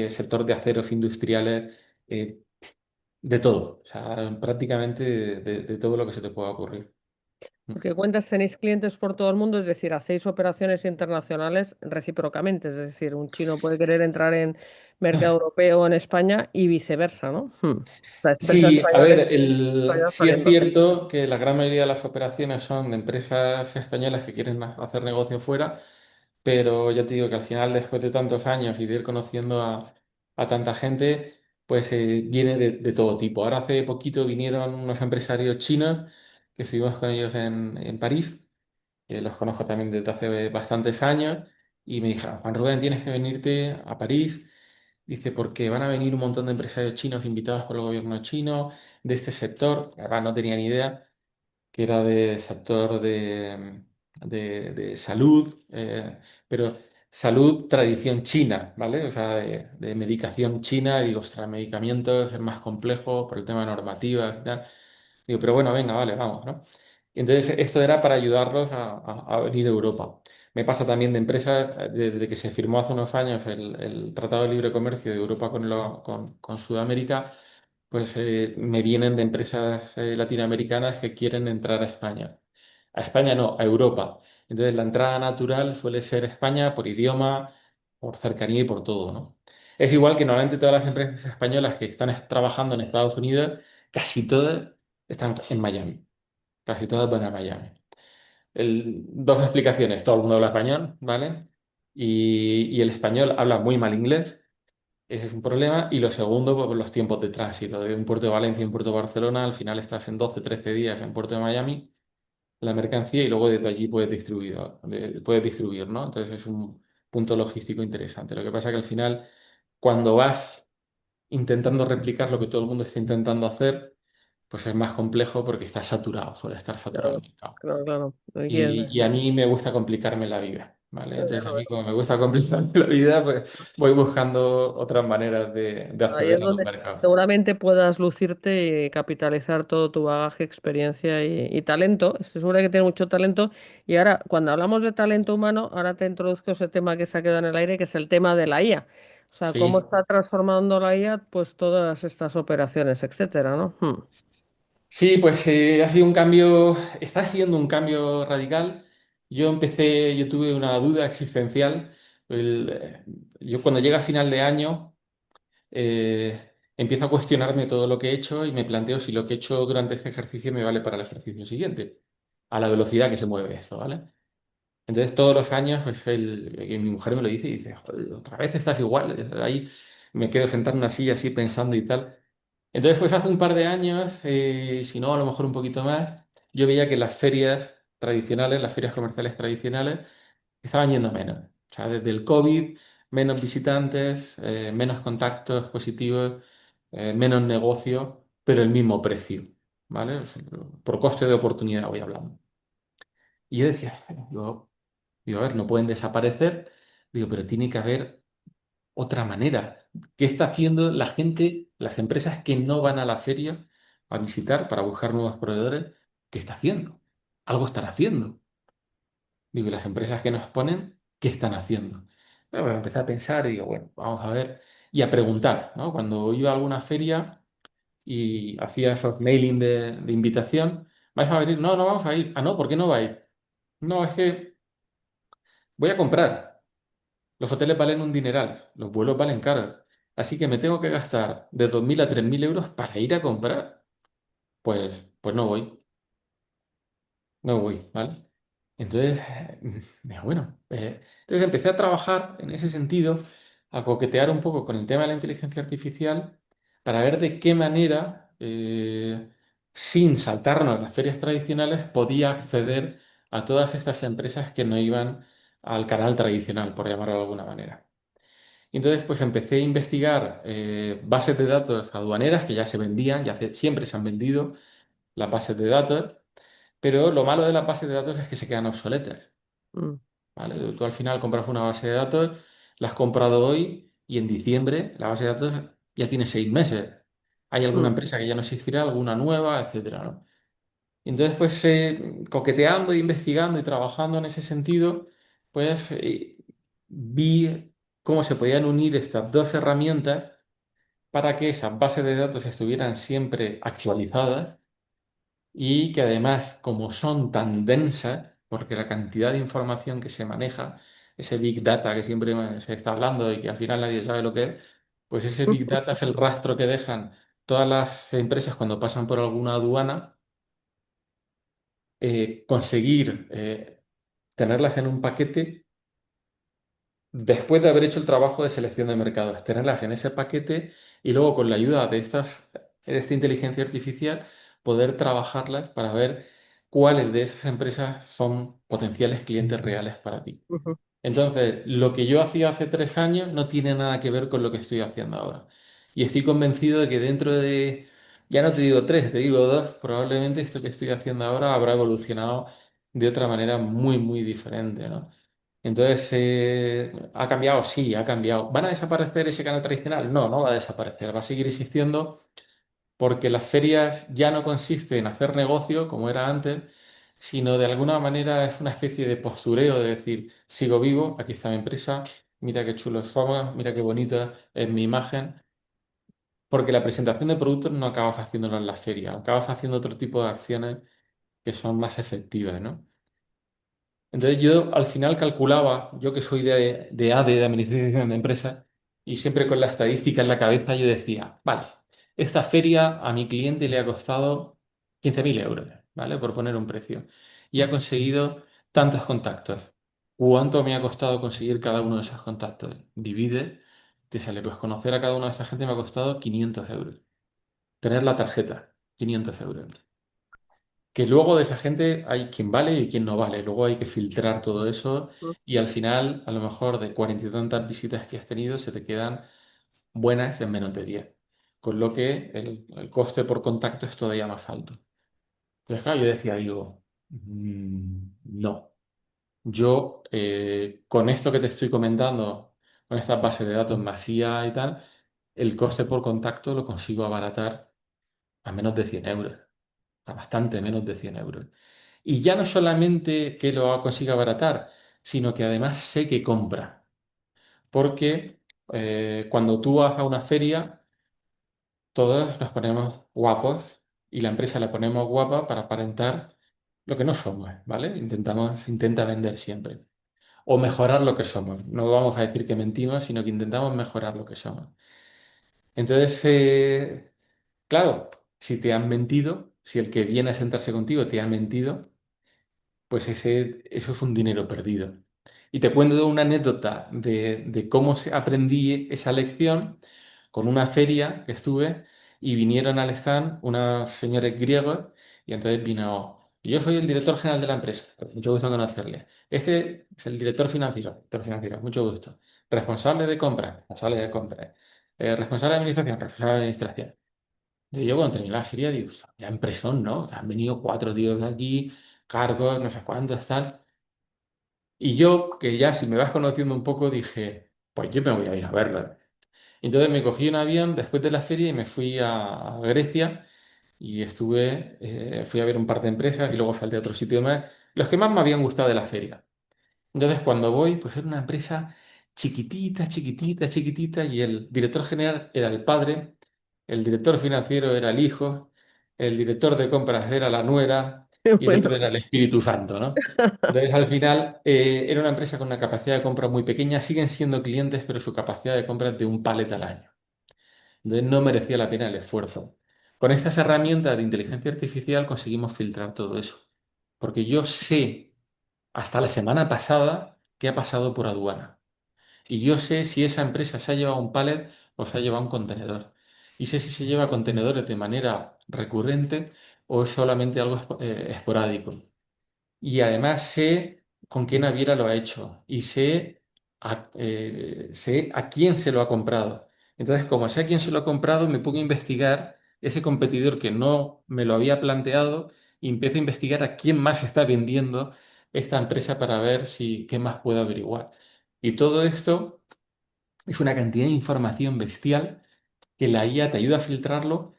sector de aceros industriales, eh, de todo, o sea, prácticamente de todo lo que se te pueda ocurrir. Mm. Porque cuentas, tenéis clientes por todo el mundo, es decir, hacéis operaciones internacionales recíprocamente, es decir, un chino puede querer entrar en mercado europeo o en España y viceversa, ¿no? Las empresas Sí, a ver, españolas sí es saliendo. cierto que la gran mayoría de las operaciones son de empresas españolas que quieren hacer negocio fuera, pero ya te digo que al final, después de tantos años y de ir conociendo a tanta gente, pues viene de todo tipo. Ahora hace poquito vinieron unos empresarios chinos que estuvimos con ellos en París, que los conozco también desde hace bastantes años, y me dijeron, Juan Rubén, tienes que venirte a París. Dice, porque van a venir un montón de empresarios chinos invitados por el gobierno chino de este sector. La verdad no tenía ni idea que era del sector de salud, pero salud tradición china, ¿vale? O sea, de medicación china. Y digo, ostras, medicamentos es más complejo por el tema de normativas y tal. Digo, pero bueno, venga, vale, vamos, ¿no? Y entonces esto era para ayudarlos a venir a Europa. Me pasa también de empresas, desde que se firmó hace unos años el Tratado de Libre Comercio de Europa con Sudamérica, pues me vienen de empresas latinoamericanas que quieren entrar a España. A España no, a Europa. Entonces la entrada natural suele ser España por idioma, por cercanía y por todo, ¿no? Es igual que normalmente todas las empresas españolas que están trabajando en Estados Unidos, casi todas están en Miami. Casi todas van a Miami. Dos explicaciones. Todo el mundo habla español, ¿vale? Y el español habla muy mal inglés. Ese es un problema. Y lo segundo, pues los tiempos de tránsito. De un puerto de Valencia a un puerto de Barcelona, al final estás en 12 13 días en puerto de Miami, la mercancía, y luego desde allí puedes distribuir, ¿no? Entonces es un punto logístico interesante. Lo que pasa es que al final, cuando vas intentando replicar lo que todo el mundo está intentando hacer, pues es más complejo porque está saturado, suele estar saturado el Claro, mercado. claro, claro. Y a mí me gusta complicarme la vida, ¿vale? Ya Entonces a lo mí veo. como me gusta complicarme la vida, pues voy buscando otras maneras de Ahí es acceder a los donde mercados. seguramente puedas lucirte y capitalizar todo tu bagaje, experiencia y talento. Estoy segura que tiene mucho talento. Y ahora, cuando hablamos de talento humano, ahora te introduzco ese tema que se ha quedado en el aire, que es el tema de la IA. O sea, cómo Sí, está transformando la IA, pues todas estas operaciones, etcétera, ¿no? sí, pues ha sido un cambio, está siendo un cambio radical. Yo tuve una duda existencial. Yo cuando llega a final de año empiezo a cuestionarme todo lo que he hecho y me planteo si lo que he hecho durante este ejercicio me vale para el ejercicio siguiente, a la velocidad que se mueve esto, ¿vale? Entonces todos los años pues, mi mujer me lo dice y dice, "Joder, otra vez estás igual". Ahí me quedo sentado en una silla así pensando y tal. Entonces, pues hace un par de años, si no, a lo mejor un poquito más, yo veía que las ferias tradicionales, las ferias comerciales tradicionales, estaban yendo menos. O sea, desde el COVID, menos visitantes, menos contactos positivos, menos negocio, pero el mismo precio, ¿vale? O sea, por coste de oportunidad voy hablando. Y yo decía, digo, a ver, no pueden desaparecer, digo, pero tiene que haber otra manera. ¿Qué está haciendo la gente, las empresas que no van a la feria a visitar para buscar nuevos proveedores? ¿Qué está haciendo? Algo están haciendo. Digo, ¿y las empresas que nos exponen, qué están haciendo? Bueno, empecé a pensar y digo, bueno, vamos a ver y a preguntar, ¿no? Cuando iba a alguna feria y hacía esos mailing de invitación, ¿vais a venir? No, no vamos a ir. Ah, no, ¿por qué no vais? No, es que voy a comprar. Los hoteles valen un dineral, los vuelos valen caros. Así que me tengo que gastar de 2.000 a 3.000 euros para ir a comprar. Pues no voy, no voy, ¿vale? Entonces, bueno, entonces empecé a trabajar en ese sentido, a coquetear un poco con el tema de la inteligencia artificial para ver de qué manera, sin saltarnos las ferias tradicionales, podía acceder a todas estas empresas que no iban al canal tradicional, por llamarlo de alguna manera. Y entonces, pues empecé a investigar bases de datos aduaneras que ya se vendían, siempre se han vendido las bases de datos, pero lo malo de las bases de datos es que se quedan obsoletas, Mm, ¿vale? Tú al final compras una base de datos, la has comprado hoy y en diciembre la base de datos ya tiene 6 meses. Hay alguna mm, empresa que ya no existirá, alguna nueva, etcétera, ¿no? Y entonces, pues coqueteando, investigando y trabajando en ese sentido, pues vi cómo se podían unir estas dos herramientas para que esas bases de datos estuvieran siempre actualizadas y que además, como son tan densas, porque la cantidad de información que se maneja, ese Big Data que siempre se está hablando y que al final nadie sabe lo que es, pues ese Big Data es el rastro que dejan todas las empresas cuando pasan por alguna aduana, conseguir tenerlas en un paquete después de haber hecho el trabajo de selección de mercados, tenerlas en ese paquete y luego con la ayuda de esta inteligencia artificial poder trabajarlas para ver cuáles de esas empresas son potenciales clientes reales para ti. ujú. Entonces, lo que yo hacía hace 3 años no tiene nada que ver con lo que estoy haciendo ahora. Y estoy convencido de que dentro de, ya no te digo tres, te digo dos, probablemente esto que estoy haciendo ahora habrá evolucionado de otra manera muy, muy diferente, ¿no? Entonces, ¿ha cambiado? Sí, ha cambiado. ¿Van a desaparecer ese canal tradicional? No, no va a desaparecer. Va a seguir existiendo porque las ferias ya no consiste en hacer negocio como era antes, sino de alguna manera es una especie de postureo de decir, sigo vivo, aquí está mi empresa, mira qué chulos somos, mira qué bonita es mi imagen, porque la presentación de productos no acabas haciéndolo en la feria, acabas haciendo otro tipo de acciones que son más efectivas, ¿no? Entonces yo al final calculaba, yo que soy de ADE, de Administración de Empresas, y siempre con la estadística en la cabeza yo decía, vale, esta feria a mi cliente le ha costado 15.000 euros, ¿vale? Por poner un precio. Y ha conseguido tantos contactos. ¿Cuánto me ha costado conseguir cada uno de esos contactos? Divide, te sale, pues conocer a cada una de esta gente me ha costado 500 euros. Tener la tarjeta, 500 euros. Que luego de esa gente hay quien vale y quien no vale. Luego hay que filtrar todo eso y al final, a lo mejor de 40 y tantas visitas que has tenido, se te quedan buenas en menos de 10. con lo que el coste por contacto es todavía más alto. Entonces, claro, yo decía, digo, no. Yo, con esto que te estoy comentando, con estas bases de datos masía y tal, el coste por contacto lo consigo abaratar a menos de 100 euros, a bastante menos de 100 euros. Y ya no solamente que lo consiga abaratar, sino que además sé que compra. Porque cuando tú vas a una feria, todos nos ponemos guapos y la empresa la ponemos guapa para aparentar lo que no somos, ¿vale? Intenta vender siempre. O mejorar lo que somos. No vamos a decir que mentimos, sino que intentamos mejorar lo que somos. Entonces, claro, si te han mentido, si el que viene a sentarse contigo te ha mentido, pues eso es un dinero perdido. Y te cuento una anécdota de cómo aprendí esa lección con una feria que estuve y vinieron al stand unos señores griegos y entonces vino, yo soy el director general de la empresa, mucho gusto en conocerle. Este es el director financiero, mucho gusto. Responsable de compras. Responsable de administración, responsable de administración. Yo cuando terminé la feria digo, ya impresión, ¿no? O sea, han venido 4 tíos de aquí, cargos, no sé cuántos, tal. Y yo, que ya si me vas conociendo un poco, dije, pues yo me voy a ir a verlo. Entonces me cogí un avión después de la feria y me fui a Grecia y fui a ver un par de empresas y luego salté a otro sitio más, los que más me habían gustado de la feria. Entonces, cuando voy, pues era una empresa chiquitita, chiquitita, chiquitita, y el director general era el padre, el director financiero era el hijo, el director de compras era la nuera, y el otro Bueno, era el Espíritu Santo, ¿no? Entonces, al final, era una empresa con una capacidad de compra muy pequeña, siguen siendo clientes, pero su capacidad de compra es de un palet al año. Entonces, no merecía la pena el esfuerzo. Con estas herramientas de inteligencia artificial conseguimos filtrar todo eso, porque yo sé hasta la semana pasada que ha pasado por aduana. Y yo sé si esa empresa se ha llevado un pallet o se ha llevado un contenedor. Y sé si se lleva contenedores de manera recurrente o es solamente algo esporádico. Y además sé con qué naviera lo ha hecho y sé a quién se lo ha comprado. Entonces, como sé a quién se lo ha comprado, me pongo a investigar ese competidor que no me lo había planteado y empiezo a investigar a quién más está vendiendo esta empresa para ver si qué más puedo averiguar. Y todo esto es una cantidad de información bestial que la IA te ayuda a filtrarlo,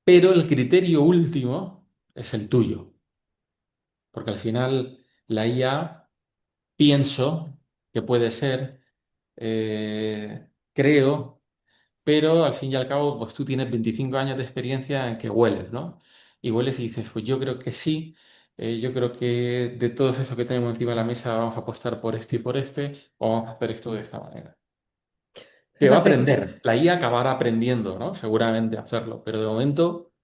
pero el criterio último es el tuyo, porque al final la IA pienso que puede ser, creo, pero al fin y al cabo, pues tú tienes 25 años de experiencia en que hueles, ¿no? Y hueles y dices, pues yo creo que sí, yo creo que de todos esos que tenemos encima de la mesa vamos a apostar por este y por este, o vamos a hacer esto de esta manera. Que va a fíjate, aprender, la IA acabará aprendiendo, ¿no? Seguramente a hacerlo, pero de momento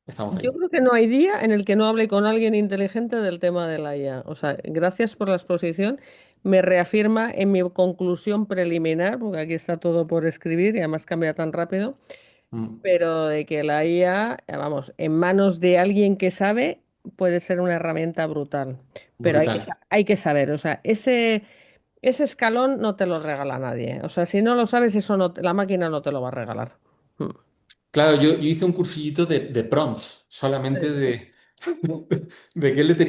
estamos yo ahí. creo que no hay día en el que no hable con alguien inteligente del tema de la IA. O sea, gracias por la exposición. Me reafirma en mi conclusión preliminar, porque aquí está todo por escribir y además cambia tan rápido, Mm, pero de que la IA, vamos, en manos de alguien que sabe, puede ser una herramienta brutal. Pero brutal. hay que saber, o sea, ese escalón no te lo regala nadie. O sea, si no lo sabes, eso no, la máquina no te lo va a regalar. Mm. Claro, yo hice un cursillito de prompts, solamente de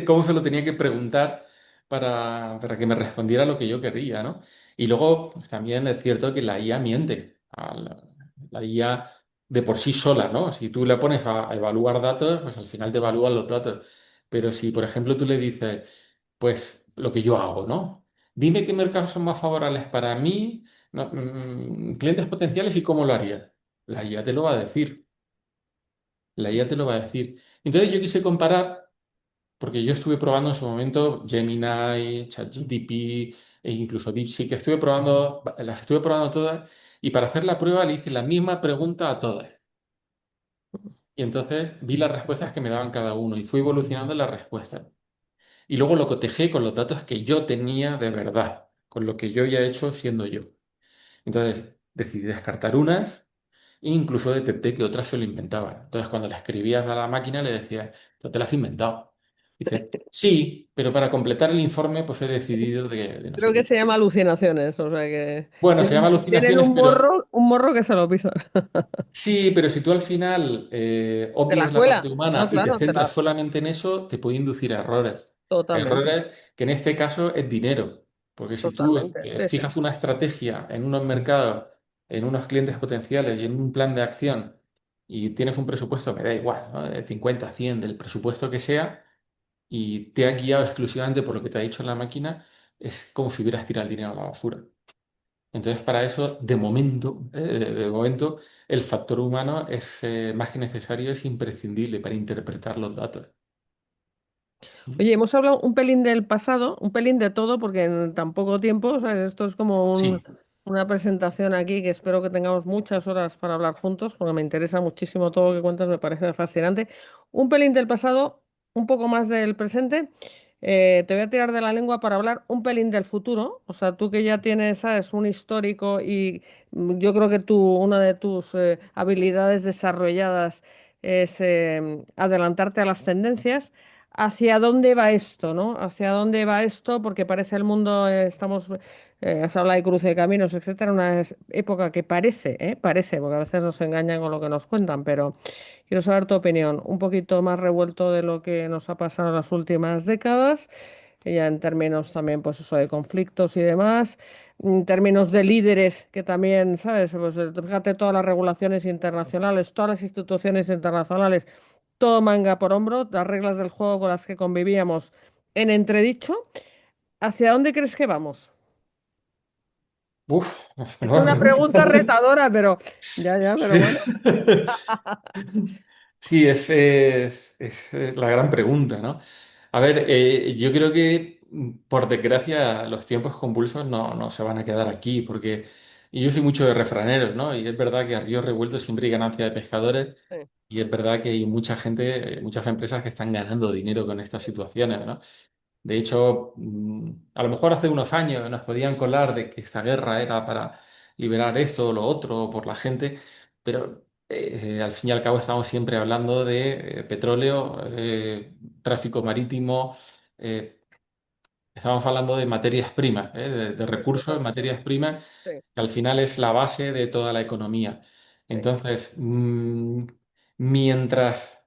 cómo se lo tenía que preguntar para que me respondiera lo que yo quería, ¿no? Y luego, pues, también es cierto que la IA miente. La IA de por sí sola, ¿no? Si tú le pones a evaluar datos, pues al final te evalúan los datos. Pero si, por ejemplo, tú le dices, pues lo que yo hago, ¿no? Dime qué mercados son más favorables para mí, no, clientes potenciales y cómo lo haría. La IA te lo va a decir. La IA te lo va a decir. Entonces yo quise comparar, porque yo estuve probando en su momento Gemini, ChatGPT e incluso DeepSeek, las estuve probando todas y para hacer la prueba le hice la misma pregunta a todas. Y entonces vi las respuestas que me daban cada uno y fui evolucionando las respuestas. Y luego lo cotejé con los datos que yo tenía de verdad, con lo que yo ya he hecho siendo yo. Entonces decidí descartar unas. E incluso detecté que otras se lo inventaban. Entonces, cuando le escribías a la máquina, le decías, tú te lo has inventado. Dice, sí, pero para completar el informe, pues he decidido de no sé Creo que qué. se llama alucinaciones, o sea que Bueno, se llama tienen alucinaciones, pero un morro que se lo pisa. sí, pero si tú al final De la obvias la parte escuela. No, humana y te claro, centras solamente en eso, te puede inducir a errores. totalmente, Errores que en este caso es dinero. Porque si tú totalmente. Sí, sí. fijas una estrategia en unos mercados, en unos clientes potenciales y en un plan de acción y tienes un presupuesto, me da igual, ¿no? De 50, 100, del presupuesto que sea, y te ha guiado exclusivamente por lo que te ha dicho la máquina, es como si hubieras tirado el dinero a la basura. Entonces, para eso, de momento, el factor humano es más que necesario, es imprescindible para interpretar los datos. ¿Mm? Oye, hemos hablado un pelín del pasado, un pelín de todo, porque en tan poco tiempo, o sea, esto es como Sí. una presentación aquí que espero que tengamos muchas horas para hablar juntos, porque me interesa muchísimo todo lo que cuentas, me parece fascinante. Un pelín del pasado, un poco más del presente. Te voy a tirar de la lengua para hablar un pelín del futuro. O sea, tú que ya tienes, sabes, un histórico y yo creo que una de tus habilidades desarrolladas es adelantarte a las tendencias. ¿Hacia dónde va esto, no? ¿Hacia dónde va esto? Porque parece el mundo, se habla de cruce de caminos, etcétera, época que parece, porque a veces nos engañan con lo que nos cuentan, pero quiero saber tu opinión, un poquito más revuelto de lo que nos ha pasado en las últimas décadas, ya en términos también, pues eso, de conflictos y demás, en términos de líderes que también, ¿sabes? Pues fíjate todas las regulaciones internacionales, todas las instituciones internacionales todo manga por hombro, las reglas del juego con las que convivíamos en entredicho. ¿Hacia dónde crees que vamos? Uf, Es nueva una pregunta. pregunta retadora, pero ya, pero Sí. bueno. Sí, es la gran pregunta, ¿no? A ver, yo creo que, por desgracia, los tiempos convulsos no se van a quedar aquí, porque y yo soy mucho de refraneros, ¿no? Y es verdad que a río revuelto siempre hay ganancia de pescadores, Sí, y es verdad que hay mucha gente, muchas empresas que están ganando dinero con estas situaciones, ¿no? De hecho, a lo mejor hace unos años nos podían colar de que esta guerra era para liberar esto o lo otro por la gente, pero al fin y al cabo estamos siempre hablando de petróleo, tráfico marítimo, eh, estamos hablando de materias primas, de sí, recursos, total. materias primas, Sí, que al final es la base de toda la economía. sí, Entonces, mientras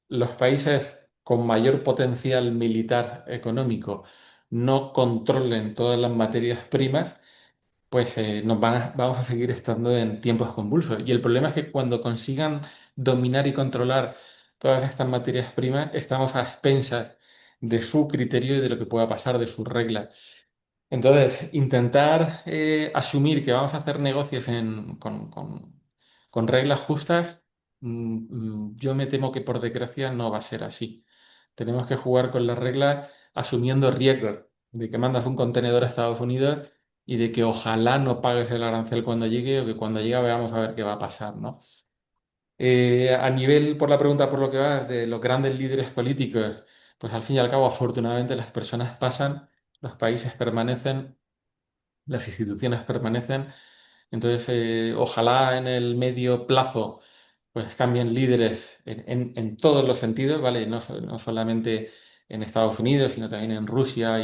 los países con mayor potencial militar económico no controlen todas las materias primas, pues vamos a seguir estando en tiempos convulsos. Y el problema es que cuando consigan dominar y controlar todas estas materias primas, estamos a expensas de su criterio y de lo que pueda pasar, de sus reglas. Entonces, intentar asumir que vamos a hacer negocios con reglas justas, yo me temo que por desgracia no va a ser así. Tenemos que jugar con las reglas asumiendo riesgos de que mandas un contenedor a Estados Unidos y de que ojalá no pagues el arancel cuando llegue o que cuando llegue veamos a ver qué va a pasar, ¿no? A nivel, por la pregunta por lo que va, de los grandes líderes políticos, pues al fin y al cabo, afortunadamente, las personas pasan, los países permanecen, las instituciones permanecen. Entonces, ojalá en el medio plazo pues cambien líderes en todos los sentidos, ¿vale? No solamente en Estados Unidos, sino también en Rusia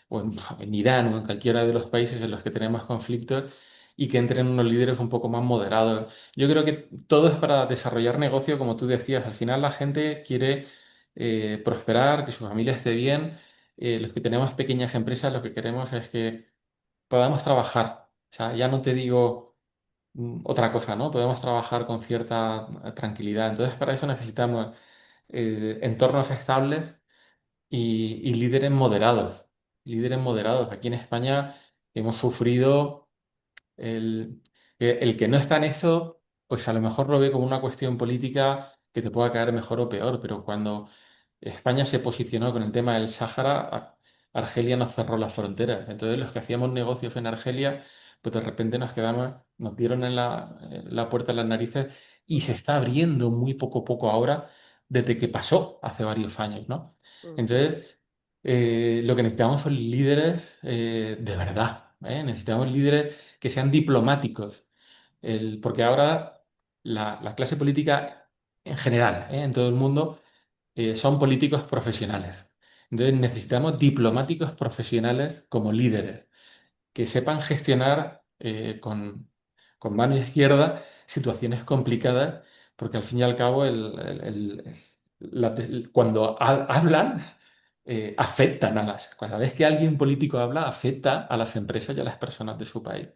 o en Irán o en cualquiera de los países en los que tenemos conflictos y que entren unos líderes un poco más moderados. Yo creo que todo es para desarrollar negocio, como tú decías. Al final la gente quiere prosperar, que su familia esté bien. Los que tenemos pequeñas empresas, lo que queremos es que podamos trabajar. O sea, ya no te digo otra cosa, ¿no? Podemos trabajar con cierta tranquilidad. Entonces, para eso necesitamos entornos estables y líderes moderados. Líderes moderados. Aquí en España hemos sufrido el que no está en eso, pues a lo mejor lo ve como una cuestión política que te pueda caer mejor o peor, pero cuando España se posicionó con el tema del Sáhara, Argelia nos cerró las fronteras. Entonces los que hacíamos negocios en Argelia, pues de repente nos dieron en la puerta en las narices y se está abriendo muy poco a poco ahora desde que pasó hace varios años, ¿no? ujú, Entonces, lo que necesitamos son líderes de verdad, ¿eh? Necesitamos líderes que sean diplomáticos, porque ahora la clase política en general, en todo el mundo, son políticos profesionales. Entonces necesitamos diplomáticos profesionales como líderes que sepan gestionar con mano izquierda situaciones complicadas, porque al fin y al cabo cuando hablan, afectan a cada vez que alguien político habla, afecta a las empresas y a las personas de su país.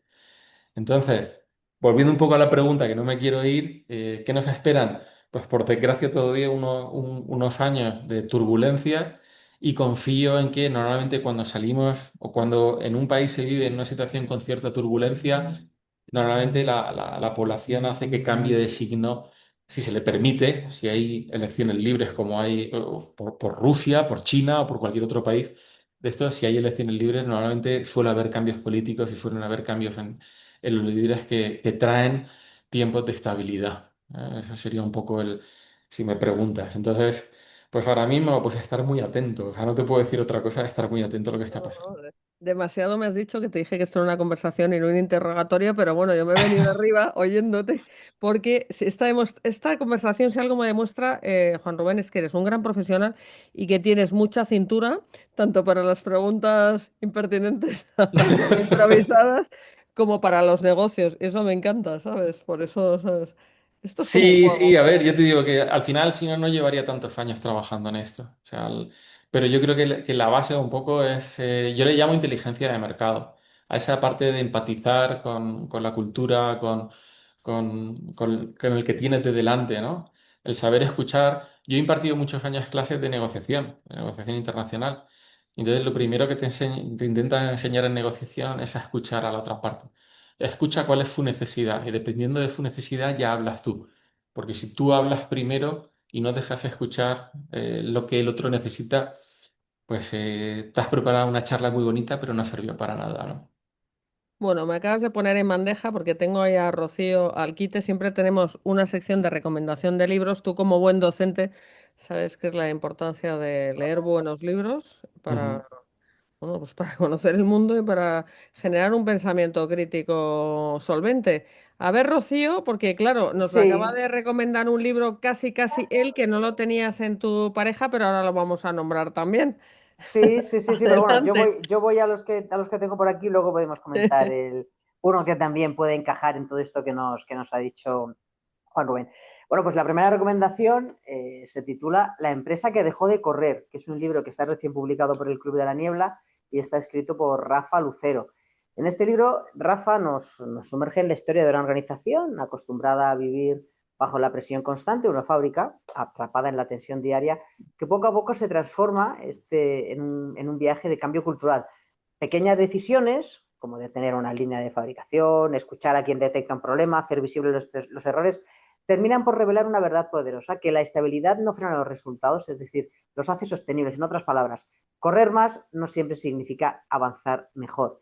Entonces, volviendo un poco a la pregunta, que no me quiero ir, ¿qué nos esperan? Pues por desgracia todavía unos años de turbulencia y confío en que normalmente cuando salimos o cuando en un país se vive en una situación con cierta turbulencia, normalmente la población hace que cambie de signo si se le permite, si hay elecciones libres como hay por Rusia, por China o por cualquier otro país. De esto, si hay elecciones libres, normalmente suele haber cambios políticos y suelen haber cambios en los líderes que traen tiempos de estabilidad. Eso sería un poco si me preguntas. Entonces, pues ahora mismo, pues estar muy atento. O sea, no te puedo decir otra cosa, estar muy atento a lo que está No, pasando. no, demasiado me has dicho que te dije que esto era una conversación y no un interrogatorio, pero bueno, yo me he venido arriba oyéndote, porque si esta conversación, si algo me demuestra, Juan Rubén, es que eres un gran profesional y que tienes mucha cintura, tanto para las preguntas impertinentes o improvisadas, como para los negocios. Eso me encanta, ¿sabes? Por eso, ¿sabes? Esto es como un Sí, sí, juego. a ver, yo te digo que al final, si no, no llevaría tantos años trabajando en esto. O sea, pero yo creo que la base un poco es, yo le llamo inteligencia de mercado, a esa parte de empatizar con la cultura, con el que tienes de delante, ¿no? El saber escuchar. Yo he impartido muchos años clases de negociación internacional. Entonces, lo primero que te intentan enseñar en negociación es a escuchar a la otra parte. Escucha cuál es su necesidad y dependiendo de su necesidad ya hablas tú. Porque si tú hablas primero y no dejas escuchar lo que el otro necesita, pues te has preparado una charla muy bonita, pero no sirvió para nada, ¿no? Bueno, me acabas de poner en bandeja porque tengo ahí a Rocío Alquite. Siempre tenemos una sección de recomendación de libros. Tú, como buen docente, sabes qué es la importancia de leer buenos libros Ujú. para, bueno, pues para conocer el mundo y para generar un pensamiento crítico solvente. A ver, Rocío, porque claro, nos acaba Sí, de recomendar un libro casi casi él que no lo tenías en tu pareja, pero ahora lo vamos a nombrar también. sí, pero bueno, Adelante. yo voy a los que tengo por aquí y luego podemos comentar uno que también puede encajar en todo esto que nos ha dicho Juan Rubén. Bueno, pues la primera recomendación se titula La empresa que dejó de correr, que es un libro que está recién publicado por el Club de la Niebla y está escrito por Rafa Lucero. En este libro, Rafa nos sumerge en la historia de una organización acostumbrada a vivir bajo la presión constante, una fábrica atrapada en la tensión diaria, que poco a poco se transforma en un viaje de cambio cultural. Pequeñas decisiones, como detener una línea de fabricación, escuchar a quien detecta un problema, hacer visibles los errores, terminan por revelar una verdad poderosa, que la estabilidad no frena los resultados, es decir, los hace sostenibles. En otras palabras, correr más no siempre significa avanzar mejor.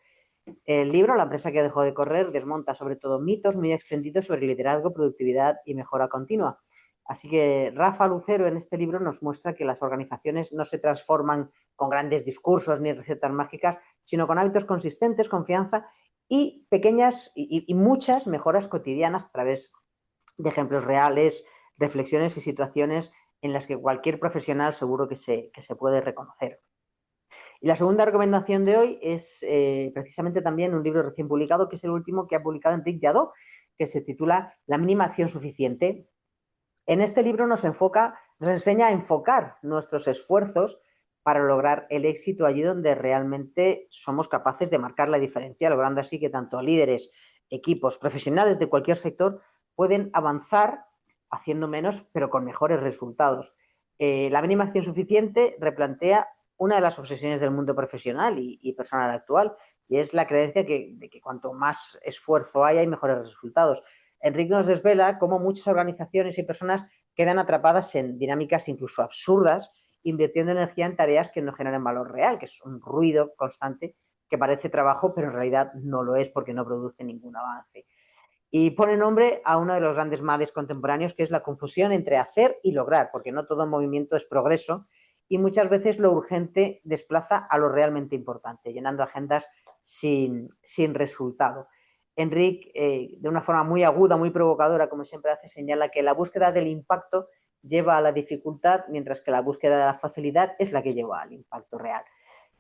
El libro, La empresa que dejó de correr, desmonta sobre todo mitos muy extendidos sobre liderazgo, productividad y mejora continua. Así que Rafa Lucero en este libro nos muestra que las organizaciones no se transforman con grandes discursos ni recetas mágicas, sino con hábitos consistentes, confianza y pequeñas y muchas mejoras cotidianas a través de ejemplos reales, reflexiones y situaciones en las que cualquier profesional seguro que se puede reconocer. Y la segunda recomendación de hoy es precisamente también un libro recién publicado, que es el último que ha publicado Enric Jadot, que se titula La mínima acción suficiente. En este libro nos enseña a enfocar nuestros esfuerzos para lograr el éxito allí donde realmente somos capaces de marcar la diferencia, logrando así que tanto líderes, equipos, profesionales de cualquier sector pueden avanzar haciendo menos, pero con mejores resultados. La mínima acción suficiente replantea una de las obsesiones del mundo profesional y personal actual, y es la creencia de que cuanto más esfuerzo hay mejores resultados. Enrique nos desvela cómo muchas organizaciones y personas quedan atrapadas en dinámicas incluso absurdas, invirtiendo energía en tareas que no generan valor real, que es un ruido constante que parece trabajo, pero en realidad no lo es porque no produce ningún avance. Y pone nombre a uno de los grandes males contemporáneos, que es la confusión entre hacer y lograr, porque no todo movimiento es progreso y muchas veces lo urgente desplaza a lo realmente importante, llenando agendas sin resultado. Enrique, de una forma muy aguda, muy provocadora, como siempre hace, señala que la búsqueda del impacto lleva a la dificultad, mientras que la búsqueda de la facilidad es la que lleva al impacto real.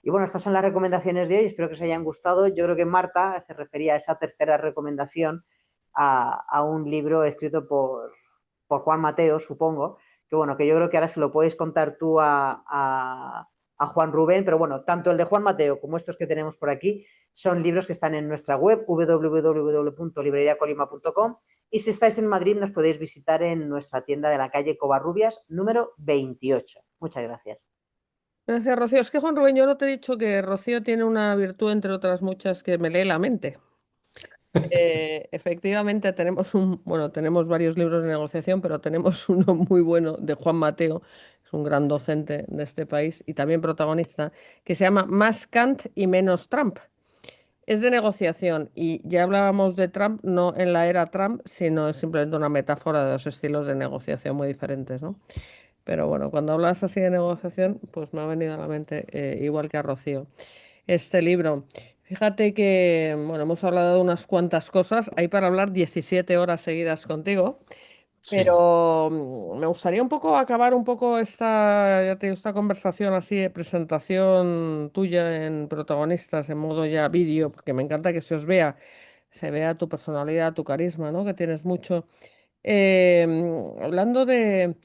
Y bueno, estas son las recomendaciones de hoy, espero que os hayan gustado. Yo creo que Marta se refería a esa tercera recomendación a un libro escrito por Juan Mateo, supongo, que bueno, que yo creo que ahora se lo puedes contar tú a Juan Rubén, pero bueno, tanto el de Juan Mateo como estos que tenemos por aquí son libros que están en nuestra web www.libreriacolima.com y si estáis en Madrid nos podéis visitar en nuestra tienda de la calle Covarrubias número 28. Muchas gracias. Gracias, Rocío. Es que Juan Rubén, yo no te he dicho que Rocío tiene una virtud, entre otras muchas, que me lee la mente. Efectivamente bueno, tenemos varios libros de negociación, pero tenemos uno muy bueno de Juan Mateo, es un gran docente de este país y también protagonista, que se llama Más Kant y menos Trump. Es de negociación y ya hablábamos de Trump, no en la era Trump, sino es simplemente una metáfora de dos estilos de negociación muy diferentes, ¿no? Pero bueno, cuando hablas así de negociación, pues me ha venido a la mente, igual que a Rocío, este libro. Fíjate que, bueno, hemos hablado de unas cuantas cosas, hay para hablar 17 horas seguidas contigo, Sí. pero me gustaría un poco acabar un poco esta, ya te digo, esta conversación así de presentación tuya en protagonistas, en modo ya vídeo, porque me encanta que se vea tu personalidad, tu carisma, ¿no? Que tienes mucho. Hablando de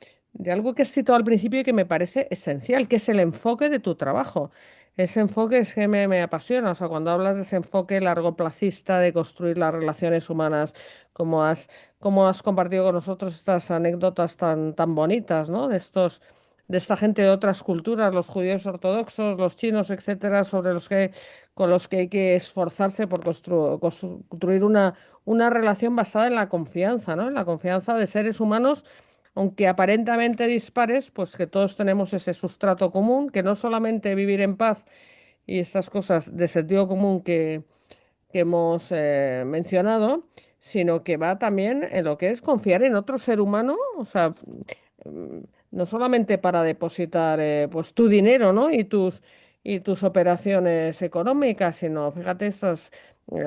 algo que has citado al principio y que me parece esencial, que es el enfoque de tu trabajo. Ese enfoque es que me apasiona. O sea, cuando hablas de ese enfoque largoplacista de construir las relaciones humanas, como has, como has compartido con nosotros estas anécdotas tan bonitas, ¿no? De esta gente de otras culturas, los judíos ortodoxos, los chinos, etcétera, con los que hay que esforzarse por construir una relación basada en la confianza, ¿no? En la confianza de seres humanos, aunque aparentemente dispares, pues que todos tenemos ese sustrato común, que no solamente vivir en paz y estas cosas de sentido común que hemos mencionado, sino que va también en lo que es confiar en otro ser humano, o sea, mm, no solamente para depositar pues tu dinero, ¿no? Y tus operaciones económicas, sino, fíjate,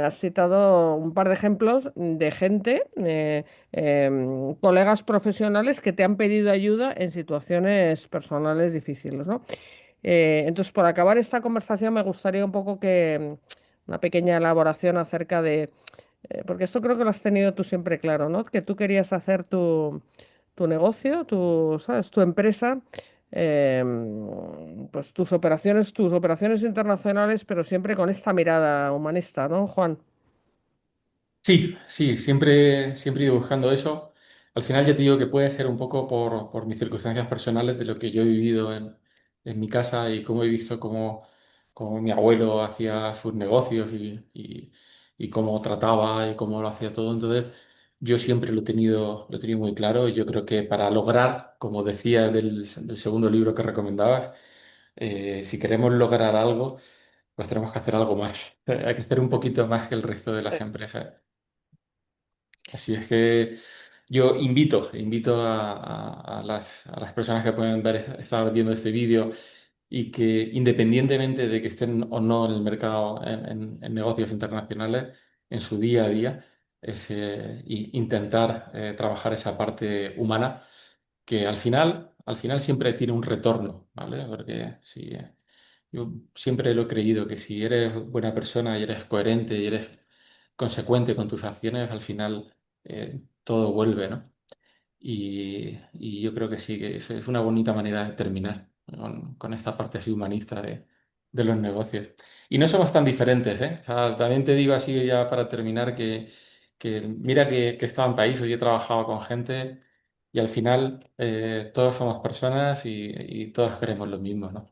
has citado un par de ejemplos de gente, colegas profesionales que te han pedido ayuda en situaciones personales difíciles, ¿no? Entonces, por acabar esta conversación, me gustaría un poco que una pequeña elaboración acerca de, porque esto creo que lo has tenido tú siempre claro, ¿no? Que tú querías hacer tu negocio, ¿sabes? Tu empresa, pues tus operaciones internacionales, pero siempre con esta mirada humanista, ¿no, Juan? Sí, sí, siempre he ido buscando eso. Al final ya te digo que puede ser un poco por mis circunstancias personales de lo que yo he vivido en mi casa y cómo he visto cómo mi abuelo hacía sus negocios y cómo trataba y cómo lo hacía todo. Entonces, yo siempre lo he tenido muy claro y yo creo que para lograr, como decía del segundo libro que recomendabas, si queremos lograr algo, pues tenemos que hacer algo más. Hay que hacer un poquito más que el resto de las empresas. Así es que yo invito a las personas que pueden estar viendo este vídeo y que independientemente de que estén o no en el mercado, en negocios internacionales, en su día a día, es intentar trabajar esa parte humana que al final siempre tiene un retorno, ¿vale? Porque si, yo siempre lo he creído que si eres buena persona y eres coherente y eres consecuente con tus acciones, al final todo vuelve, ¿no? Y yo creo que sí, que es una bonita manera de terminar con esta parte así humanista de los negocios. Y no somos tan diferentes, ¿eh? O sea, también te digo así ya para terminar que mira que he estado en países y he trabajado con gente y al final todos somos personas y todos queremos lo mismo, ¿no?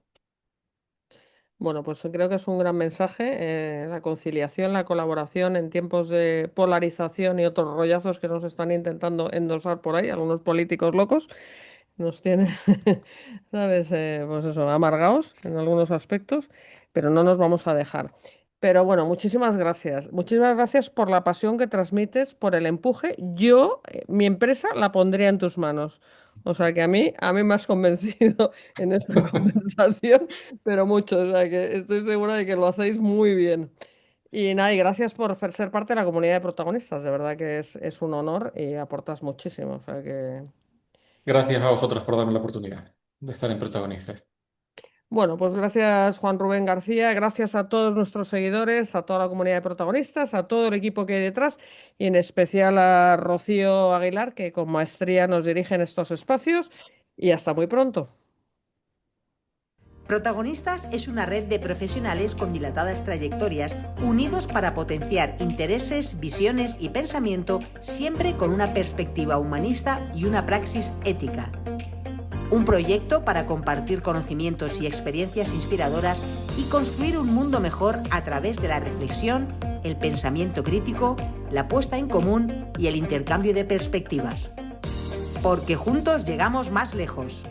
Bueno, pues creo que es un gran mensaje, la conciliación, la colaboración en tiempos de polarización y otros rollazos que nos están intentando endosar por ahí, algunos políticos locos, nos tienen, ¿sabes? Pues eso, amargados en algunos aspectos, pero no nos vamos a dejar. Pero bueno, muchísimas gracias. Muchísimas gracias por la pasión que transmites, por el empuje. Yo, mi empresa, la pondría en tus manos. O sea que a mí me has convencido en esta conversación, pero mucho. O sea que estoy segura de que lo hacéis muy bien. Y nada, y gracias por ser parte de la comunidad de protagonistas. De verdad que es un honor y aportas muchísimo. O sea Gracias a vosotros por darme la oportunidad de estar en Protagonistas. Bueno, pues gracias Juan Rubén García, gracias a todos nuestros seguidores, a toda la comunidad de protagonistas, a todo el equipo que hay detrás y en especial a Rocío Aguilar, que con maestría nos dirige en estos espacios y hasta muy pronto. Protagonistas es una red de profesionales con dilatadas trayectorias, unidos para potenciar intereses, visiones y pensamiento, siempre con una perspectiva humanista y una praxis ética. Un proyecto para compartir conocimientos y experiencias inspiradoras y construir un mundo mejor a través de la reflexión, el pensamiento crítico, la puesta en común y el intercambio de perspectivas. Porque juntos llegamos más lejos.